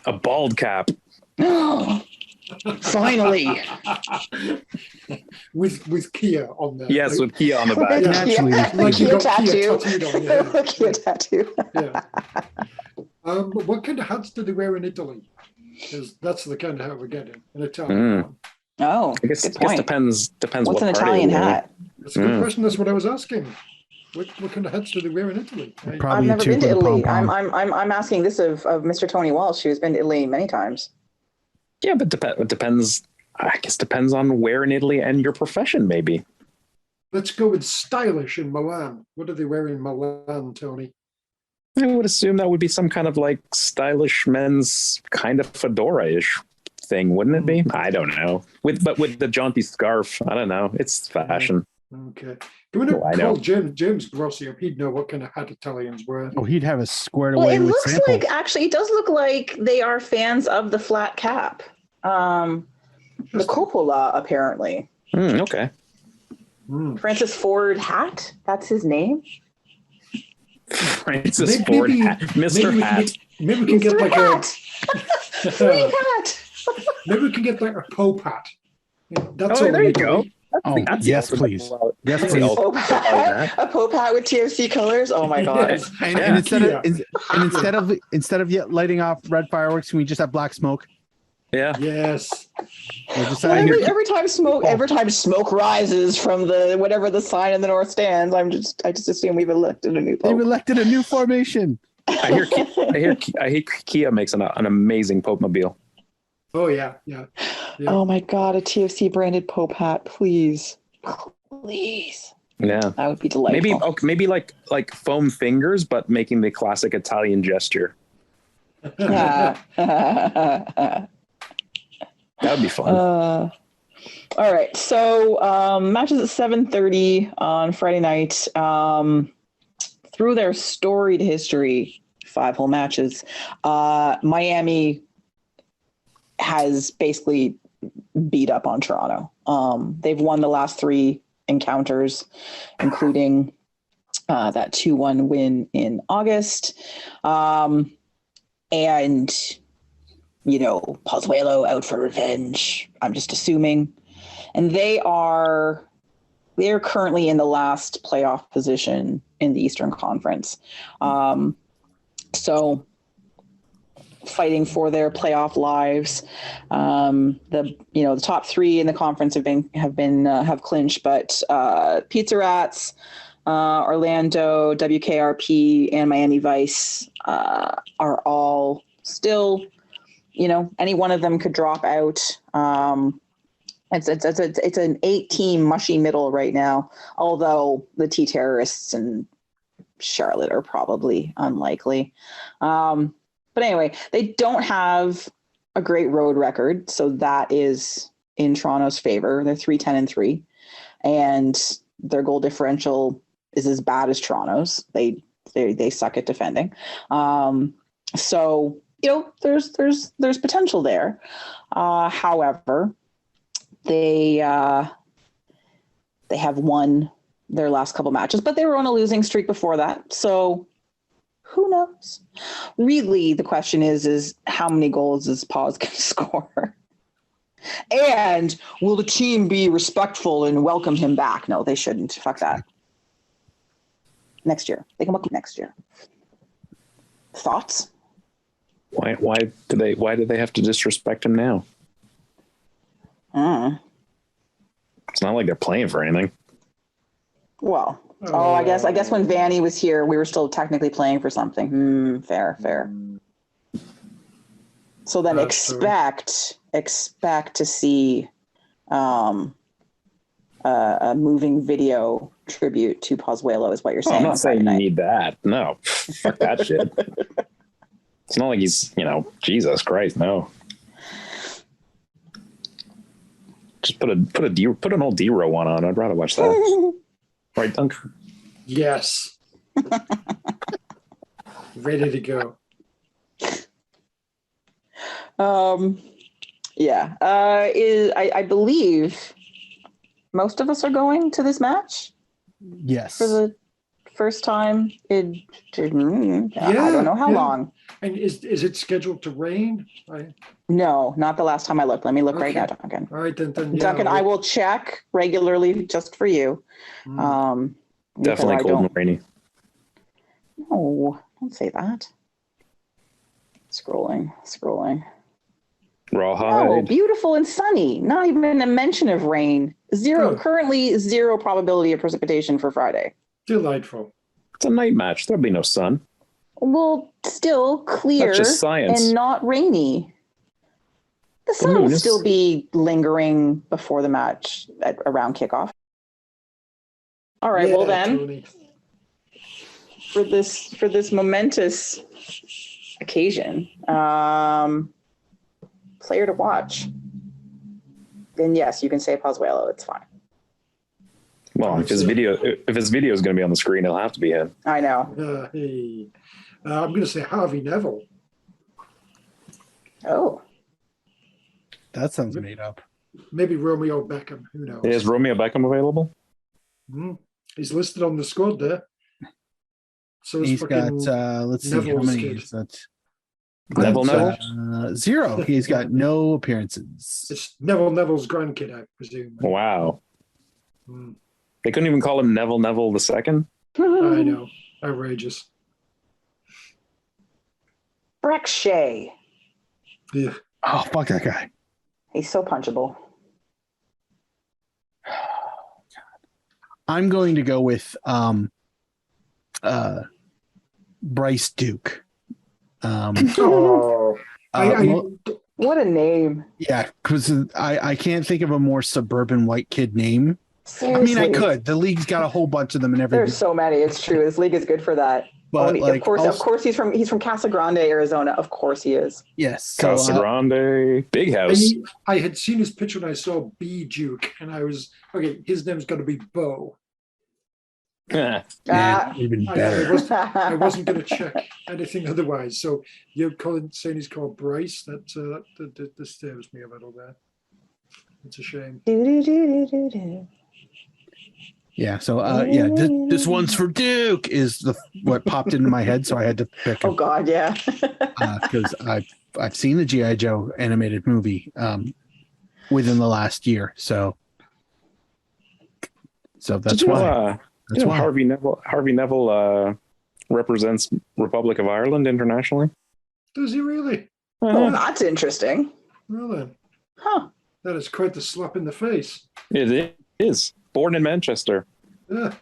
A bald cap. Finally. with Kia on there. Yes, with Kia on the back. Naturally. Like you Kia got Kia tattoo. tattooed on your head. Kia tattoo. Yeah. What kind of hats do they wear in Italy? Because that's the kind of hat we're getting. An Italian one. Oh, I guess good point. depends What's what an party Italian you're in. hat? That's a good question. That's what I was asking. What kind of hats do they wear in Italy? Probably I've never a been to two with a Italy. pom-pom. I'm asking this of Mr. Tony Walsh, who's been to Italy many times. Yeah, but it depends. I guess depends on where in Italy and your profession, maybe. Let's go with stylish in Milan. What do they wear in Milan, Tony? I would assume that would be some kind of like stylish men's kind of fedora-ish thing, wouldn't it be? I don't know. With the jaunty scarf, I don't know. It's fashion. Okay. Do we not I call know. James Grossi up? He'd know what kind of hat Italians wear. Oh, he'd have us squared Well, away it with looks samples. like actually, it does look like they are fans of the flat cap. The Coppola, apparently. Okay. Francis Ford Hat. That's his name. Francis Ford, Mr. Hat. Maybe we can get like Hat. Free hat. maybe we can get like a Pope hat. That's Oh, all there we you need. go. Oh, That's yes, the- please. Yes, That's the please. ultimate Pope hat. hat. A Pope hat with TFC colors. Oh my god. Yes. And, Yeah. and instead Kia. instead of yet lighting off red fireworks, can we just have black smoke? Yeah. Yes. We'll just Well, have here. every time smoke rises from the whatever the sign in the north stands, I just assume we've elected a new They've pope. elected a new formation. I hear Kia makes an amazing Pope mobile. Oh yeah. Yeah. Oh my god, a TFC branded pope hat, please. Please. Yeah. That would be delightful. Maybe like foam fingers, but making the classic Italian gesture. That would be fun. All right. So matches at 7:30 on Friday night. Through their storied history, 5-hole matches, Miami has basically beat up on Toronto. They've won the last 3 encounters, including that 2-1 win in August. And Pozuelo out for revenge, I'm just assuming. And they're currently in the last playoff position in the Eastern Conference. So fighting for their playoff lives. The top 3 in the conference have clinched, but Pizza Rats, Orlando, WKRP, and Miami Vice are all still, any one of them could drop out. It's an 8-team mushy middle right now, although the T-Terrorists and Charlotte are probably unlikely. But anyway, they don't have a great road record, so that is in Toronto's favor. They're 3-10-3, and their goal differential is as bad as Toronto's. They suck at defending. So there's potential there. However, they have won their last couple matches, but they were on a losing streak before that. So who knows? Really, the question is how many goals is Paz going to score? And will the team be respectful and welcome him back? No, they shouldn't. Fuck that. Next year. They can welcome next year. Thoughts? Why do they have to disrespect him now? It's not like they're playing for anything. Well, I guess when Vinnie was here, we were still technically playing for something. Fair. So then expect to see a moving video tribute to Pozuelo is what you're saying. I'm not saying you need that. No, fuck that shit. It's not like he's, Jesus Christ, no. Just put an old D-row one on. I'd rather watch that. Right, Duncan? Yes. Ready to go. Yeah. I believe most of us are going to this match. Yes. For the first time in I don't know how long. And is it scheduled to rain? No, not the last time I looked. Let me look right now, Duncan. All right, then Duncan, I will check regularly just for you. Definitely cold and rainy. No, don't say that. Scrolling. Rawhide. Oh, beautiful and sunny. Not even a mention of rain. Currently zero probability of precipitation for Friday. Delightful. It's a night match. There'll be no sun. Well, still clear. That's just science. And not rainy. The sun will still be lingering before the match around kickoff. All right, well then, Tony. for this momentous occasion, player to watch, then yes, you can say Pozuelo. It's fine. Well, if his video is going to be on the screen, it'll have to be him. I know. I'm going to say Harvey Neville. Oh, that sounds made up. Maybe Romeo Beckham. Who knows? Is Romeo Beckham available? He's listed on the squad there. So he's got. Let's see how many is that. Neville? 0. He's got no appearances. It's Neville's grandkid, I presume. Wow. They couldn't even call him Neville the second. I know. Outrageous. Breck Shea. Yeah. Oh, fuck that guy. He's so punchable. I'm going to go with Bryce Duke. What a name. Yeah, because I can't think of a more suburban white kid name. Seriously. I mean, I could. The league's got a whole bunch of them and everything. There's so many. It's true. This league is good for that. But of course, he's from Casa Grande, Arizona. Of course, he is. Yes, so, Casa Grande, big house. I had seen his picture and I saw B Duke, and I was his name's got to be Bo. Even better. I wasn't going to check anything otherwise. So you're saying he's called Bryce. That disturbs me a little bit. It's a shame. Yeah. So this one's for Duke is what popped into my head, so I had to pick. Oh God, yeah. Because I've seen the G.I. Joe animated movie within the last year, so that's why. That's why Harvey Neville represents Republic of Ireland internationally. Does he really? Oh, that's interesting. Well then, huh? That is quite the slap in the face. It is. Born in Manchester. Yeah.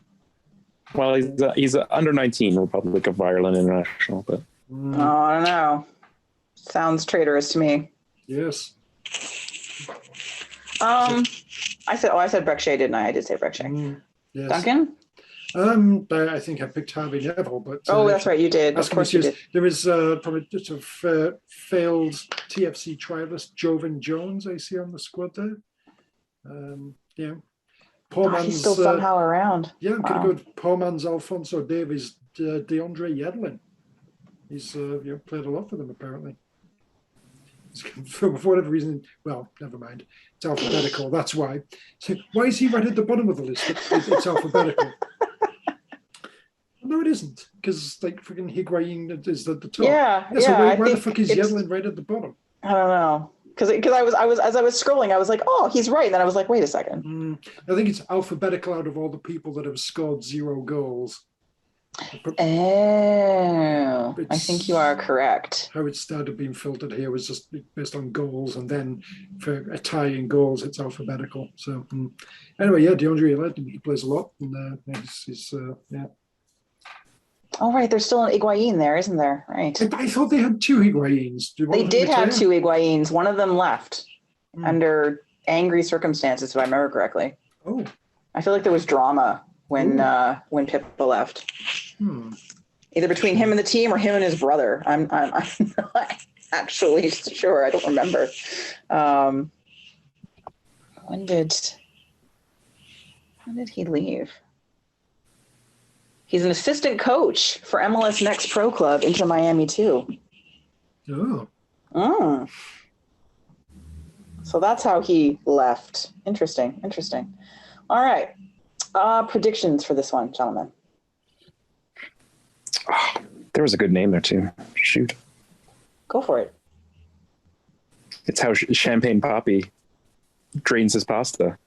Well, he's a under 19 Republic of Ireland international, but oh, I don't know. Sounds traitorous to me. Yes. I said Breck Shea, didn't I? I did say Breck Shea. Yes. Duncan? I think I picked Harvey Neville, but that's right, you did. Of course you did. There is probably just a failed TFC trialist, Jovan Jones. I see on the squad there. Poor man's he's still somehow around. Yeah, I'm going to go with poor man's Alfonso Davies, DeAndre Yedlin. He's played a lot for them apparently. For whatever reason, well, never mind. It's alphabetical. That's why. So why is he right at the bottom of the list? It's alphabetical. No, it isn't, because like freaking Higuain is at the top. Yeah. So why the fuck is Yedlin right at the bottom? I don't know. Because I was as I was scrolling, I was like, oh, he's right. And then I was like, wait a second. I think it's alphabetical out of all the people that have scored 0 goals. Oh, I think you are correct. How it started being filtered here was just based on goals, and then for a tie in goals, it's alphabetical. So anyway, yeah, DeAndre, he plays a lot, and he's yeah. Oh, right. There's still an Higuain there, isn't there? Right. I thought they had 2 Higuains. They did have 2 Higuains. One of them left under angry circumstances, if I remember correctly. Oh. I feel like there was drama when Pippa left. Either between him and the team or him and his brother. I'm not actually sure. I don't remember. When did he leave? He's an assistant coach for MLS Next Pro Club Inter Miami too. Oh. So that's how he left. Interesting. All right. Predictions for this one, gentlemen. Oh, there was a good name there too. Shoot. Go for it. It's how Champagne Poppy drains his pasta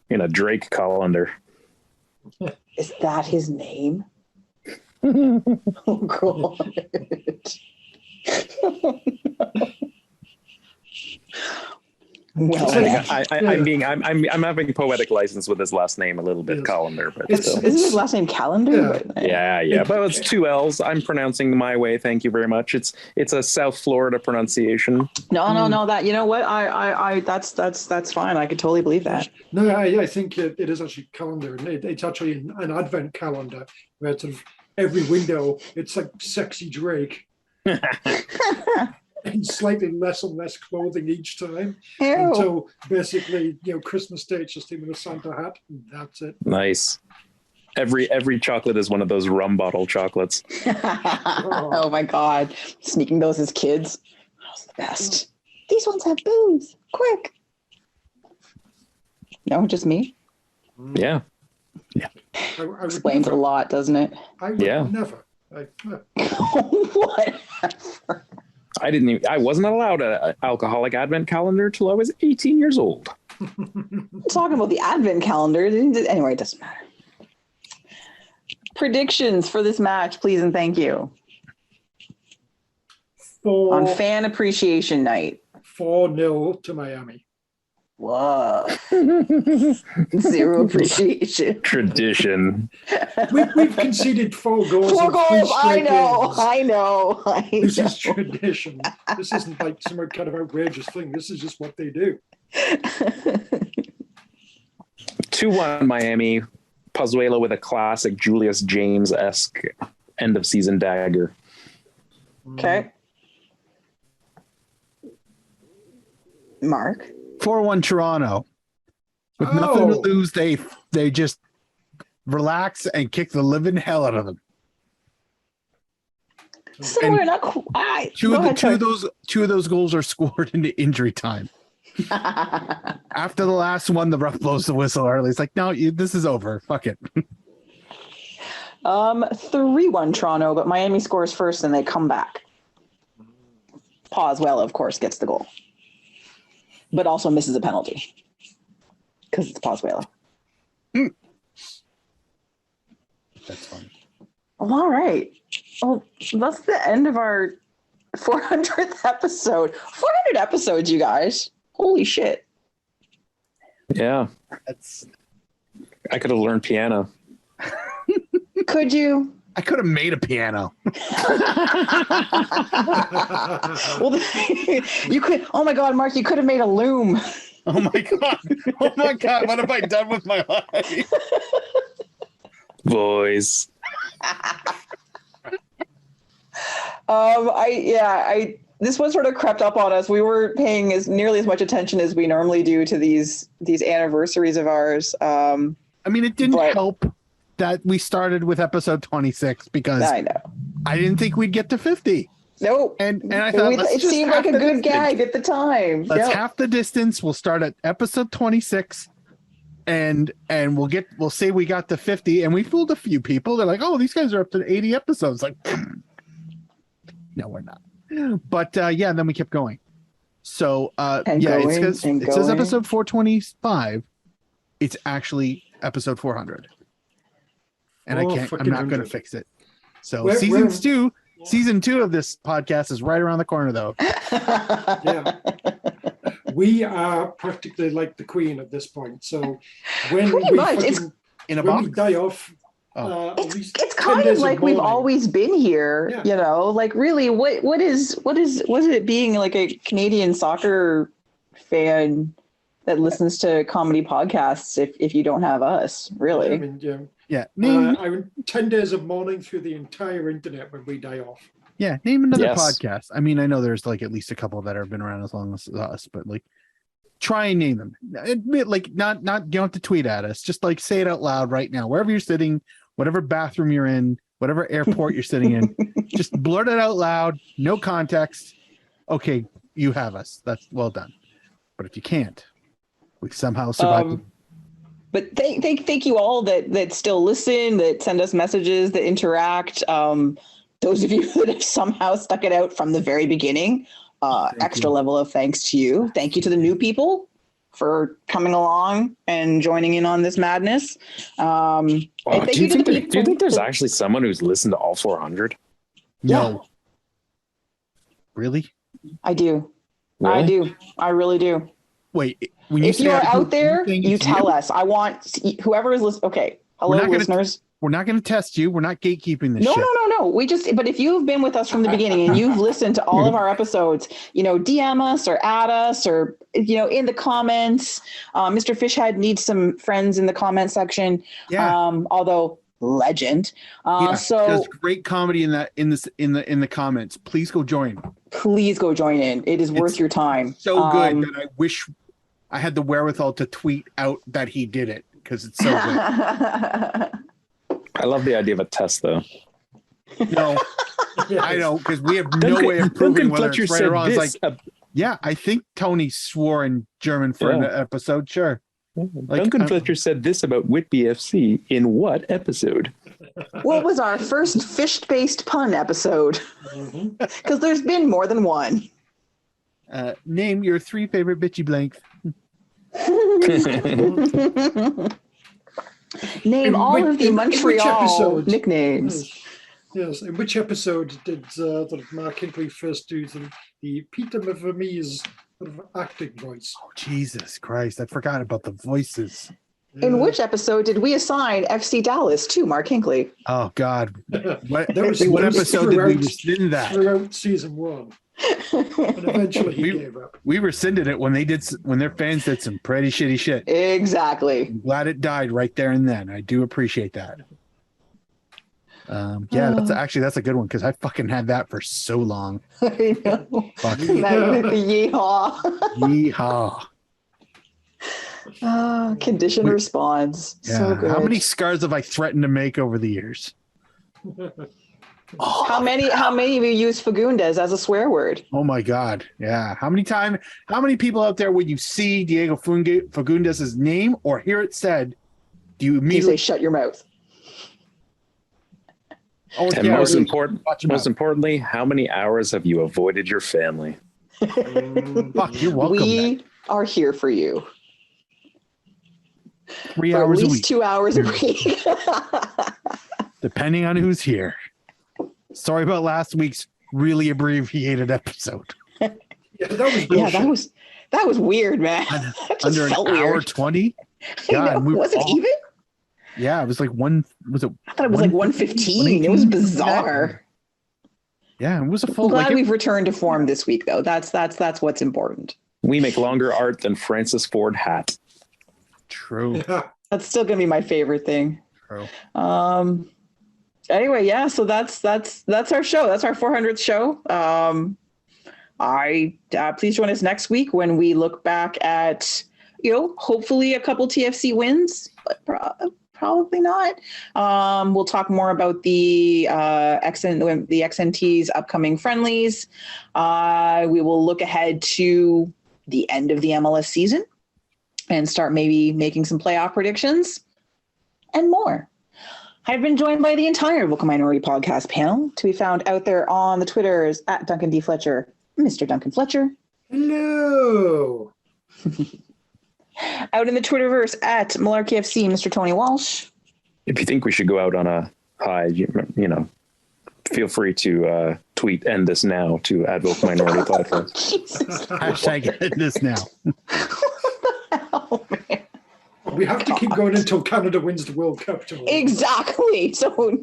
in a Drake colander. Is that his name? Oh God. Oh, no. Well, I'm having poetic license with his last name a little bit, Colander, but isn't his last name Calendar? Yeah, but it's 2 L's. I'm pronouncing my way. Thank you very much. It's a South Florida pronunciation. No. That, you know what? I that's fine. I could totally believe that. No, I think it is actually calendar, and it's actually an advent calendar where sort of every window it's like sexy Drake. And slightly less and less clothing each time. Ew. Until basically, Christmas Day, it's just him in a Santa hat, and that's it. Nice. Every chocolate is one of those rum bottle chocolates. Oh my God. Sneaking those as kids. That was the best. These ones have booze. Quick. No, just me? Yeah. I Explains a lot, doesn't it? I would never. Whatever. I wasn't allowed an alcoholic advent calendar till I was 18 years old. Talking about the advent calendar. Anyway, it doesn't matter. Predictions for this match, please and thank you. On Fan Appreciation Night. 4-0 to Miami. Whoa. 0 appreciation. Tradition. We've conceded 4 goals. 4 goals. I know. This is tradition. This isn't like some kind of outrageous thing. This is just what they do. 2-1 Miami. Pozuelo with a classic Julius James-esque end of season dagger. Okay. Mark. 4-1 Toronto. With nothing to lose, they just relax and kick the living hell out of them. Similar, not quite. Two of those goals are scored into injury time. After the last one, the ref blows the whistle early. It's like, no, this is over. Fuck it. 3-1 Toronto, but Miami scores first and they come back. Pozuelo, of course, gets the goal. But also misses a penalty. Because it's Pozuelo. That's fun. Well, all right. Well, that's the end of our 400th episode. 400 episodes, you guys. Holy shit. Yeah. I could have learned piano. Could you? I could have made a piano. Well, you could. Oh my God, Mark, you could have made a loom. Oh my God. Oh my God. What have I done with my life? Boys. This one sort of crept up on us. We weren't paying nearly as much attention as we normally do to these anniversaries of ours. I mean, it didn't help that we started with episode 26 because I know I didn't think we'd get to 50. Nope. And I thought it seemed like a good gag at the time. Let's half the distance. We'll start at episode 26. And we'll say we got to 50, and we fooled a few people. They're like, oh, these guys are up to 80 episodes. Like, no, we're not. But yeah, and then we kept going. So it says episode 425. It's actually episode 400. And I'm not going to fix it. So season two of this podcast is right around the corner, though. Yeah. We are practically like the queen at this point. So when we die off, it's kind of like we've always been here. Yeah. You know, like really, what is it being like a Canadian soccer fan that listens to comedy podcasts if you don't have us, really? I mean, yeah. 10 days of mourning through the entire internet when we die off. Yeah, name another podcast. I mean, I know there's like at least a couple that have been around as long as us, but like try and name them. Admit, like not you don't have to tweet at us. Just like say it out loud right now. Wherever you're sitting, whatever bathroom you're in, whatever airport you're sitting in, just blurt it out loud, no context. Okay, you have us. That's well done. But if you can't, we somehow survive. But thank you all that still listen, that send us messages, that interact. Those of you that have somehow stuck it out from the very beginning, extra level of thanks to you. Thank you to the new people for coming along and joining in on this madness. Do you think there's actually someone who's listened to all 400? No. Yeah. Really? I do. Really? I do. I really do. Wait, when you if you're out there, you tell us. I want whoever is listening. Okay. Hello, listeners. We're not going to test you. We're not gatekeeping this shit. No. But if you've been with us from the beginning and you've listened to all of our episodes, DM us or add us or, in the comments. Mr. Fishhead needs some friends in the comment section. Yeah. Although legend. So there's great comedy in the comments. Please go join. Please go join in. It is worth your time. So good that I wish I had the wherewithal to tweet out that he did it because it's so good. I love the idea of a test, though. No, I know, because we have no way of proving Duncan whether Fletcher it's right or wrong. It's like, yeah, I think Tony swore in German for an episode. Sure. Duncan Fletcher said this about Whitby FC in what episode? What was our first fish-based pun episode? Because there's been more than one. Name your 3 favorite bitchy blanks. Name all of the Montreal nicknames. Yes. In which episode did Mark Hinckley first do the Peter Vermeer's sort of acting voice? Oh, Jesus Christ. I forgot about the voices. In which episode did we assign FC Dallas to Mark Hinckley? Oh, God. What episode did we rescind that? Throughout season 1. And eventually he gave up. We rescinded it when their fans did some pretty shitty shit. Exactly. I'm glad it died right there and then. I do appreciate that. That's a good one because I fucking had that for so long. I know. Yeehaw. Yeehaw. Conditioned response. Yeah. So good. How many scars have I threatened to make over the years? How many of you use Fagundes as a swear word? Oh my God. Yeah. How many people out there, when you see Diego Fagundes' name or hear it said, do you immediately say, shut your mouth? Oh, and most importantly, how many hours have you avoided your family? Fuck, you're welcome. We are here for you. 3 hours a week. 2 hours a week. Depending on who's here. Sorry about last week's really abbreviated episode. That was weird, man. Under an hour 20. God, was it even? Yeah, it was like one. Was it? I thought it was like 1:15. It was bizarre. Yeah, it was a full. I'm glad we've returned to form this week, though. That's what's important. We make longer art than Francis Ford hat. True. That's still gonna be my favorite thing. True. Anyway, yeah. So that's our show. That's our 400th show. Please join us next week when we look back at hopefully a couple TFC wins, but Probably not. We'll talk more about the XNT's upcoming friendlies. We will look ahead to the end of the MLS season and start maybe making some playoff predictions and more. I've been joined by the entire Vocal Minority Podcast panel, to be found out there on the Twitters at Duncan D. Fletcher, Mr. Duncan Fletcher. Hello. Out in the Twitterverse at Malarkey FC, Mr. Tony Walsh. If you think we should go out on a high, you know, feel free to tweet "end this now" to @Vocal Minority Podcast. Hashtag end this now. Oh, man. We have to keep going until Canada wins the World Cup. Exactly. So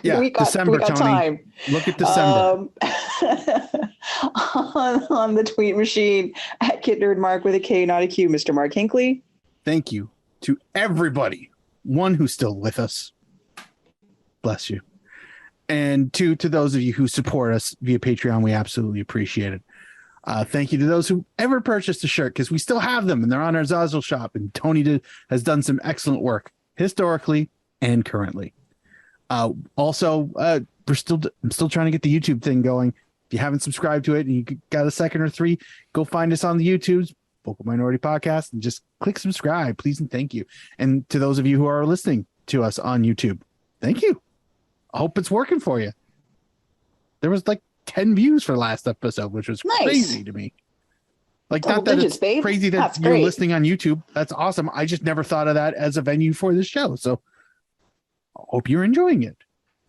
Yeah, December, Tony. Time. Look at December. On the tweet machine at KidNerdMark with a K, not a Q, Mr. Mark Hinckley. Thank you to everybody. One who's still with us. Bless you. And two, to those of you who support us via Patreon, we absolutely appreciate it. Thank you to those who ever purchased a shirt, because we still have them and they're on our Zazzle shop. And Tony has done some excellent work historically and currently. Also, I'm still trying to get the YouTube thing going. If you haven't subscribed to it and you got a second or three, go find us on the YouTubes, Vocal Minority Podcast, and just click subscribe, please and thank you. And to those of you who are listening to us on YouTube, thank you. I hope it's working for you. There was like 10 views for last episode, which was crazy to me. Like, Double not that digits, it's babe. crazy that That's you're great. listening on YouTube. That's awesome. I just never thought of that as a venue for this show. So I hope you're enjoying it.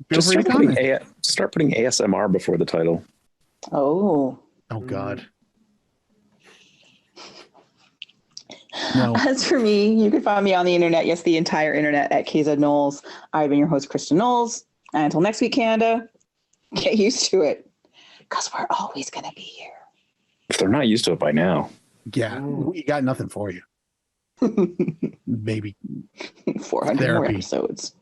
Feel Just free to comment. start putting ASMR before the title. Oh. Oh, God. No. As for me, you can find me on the internet, yes, the entire internet, at KZ Knowles. I've been your host, Kristin Knowles. And until next week, Canada, get used to it, because we're always going to be here. If they're not used to it by now. Yeah, we got nothing for you. Maybe 400 more Therapy. episodes.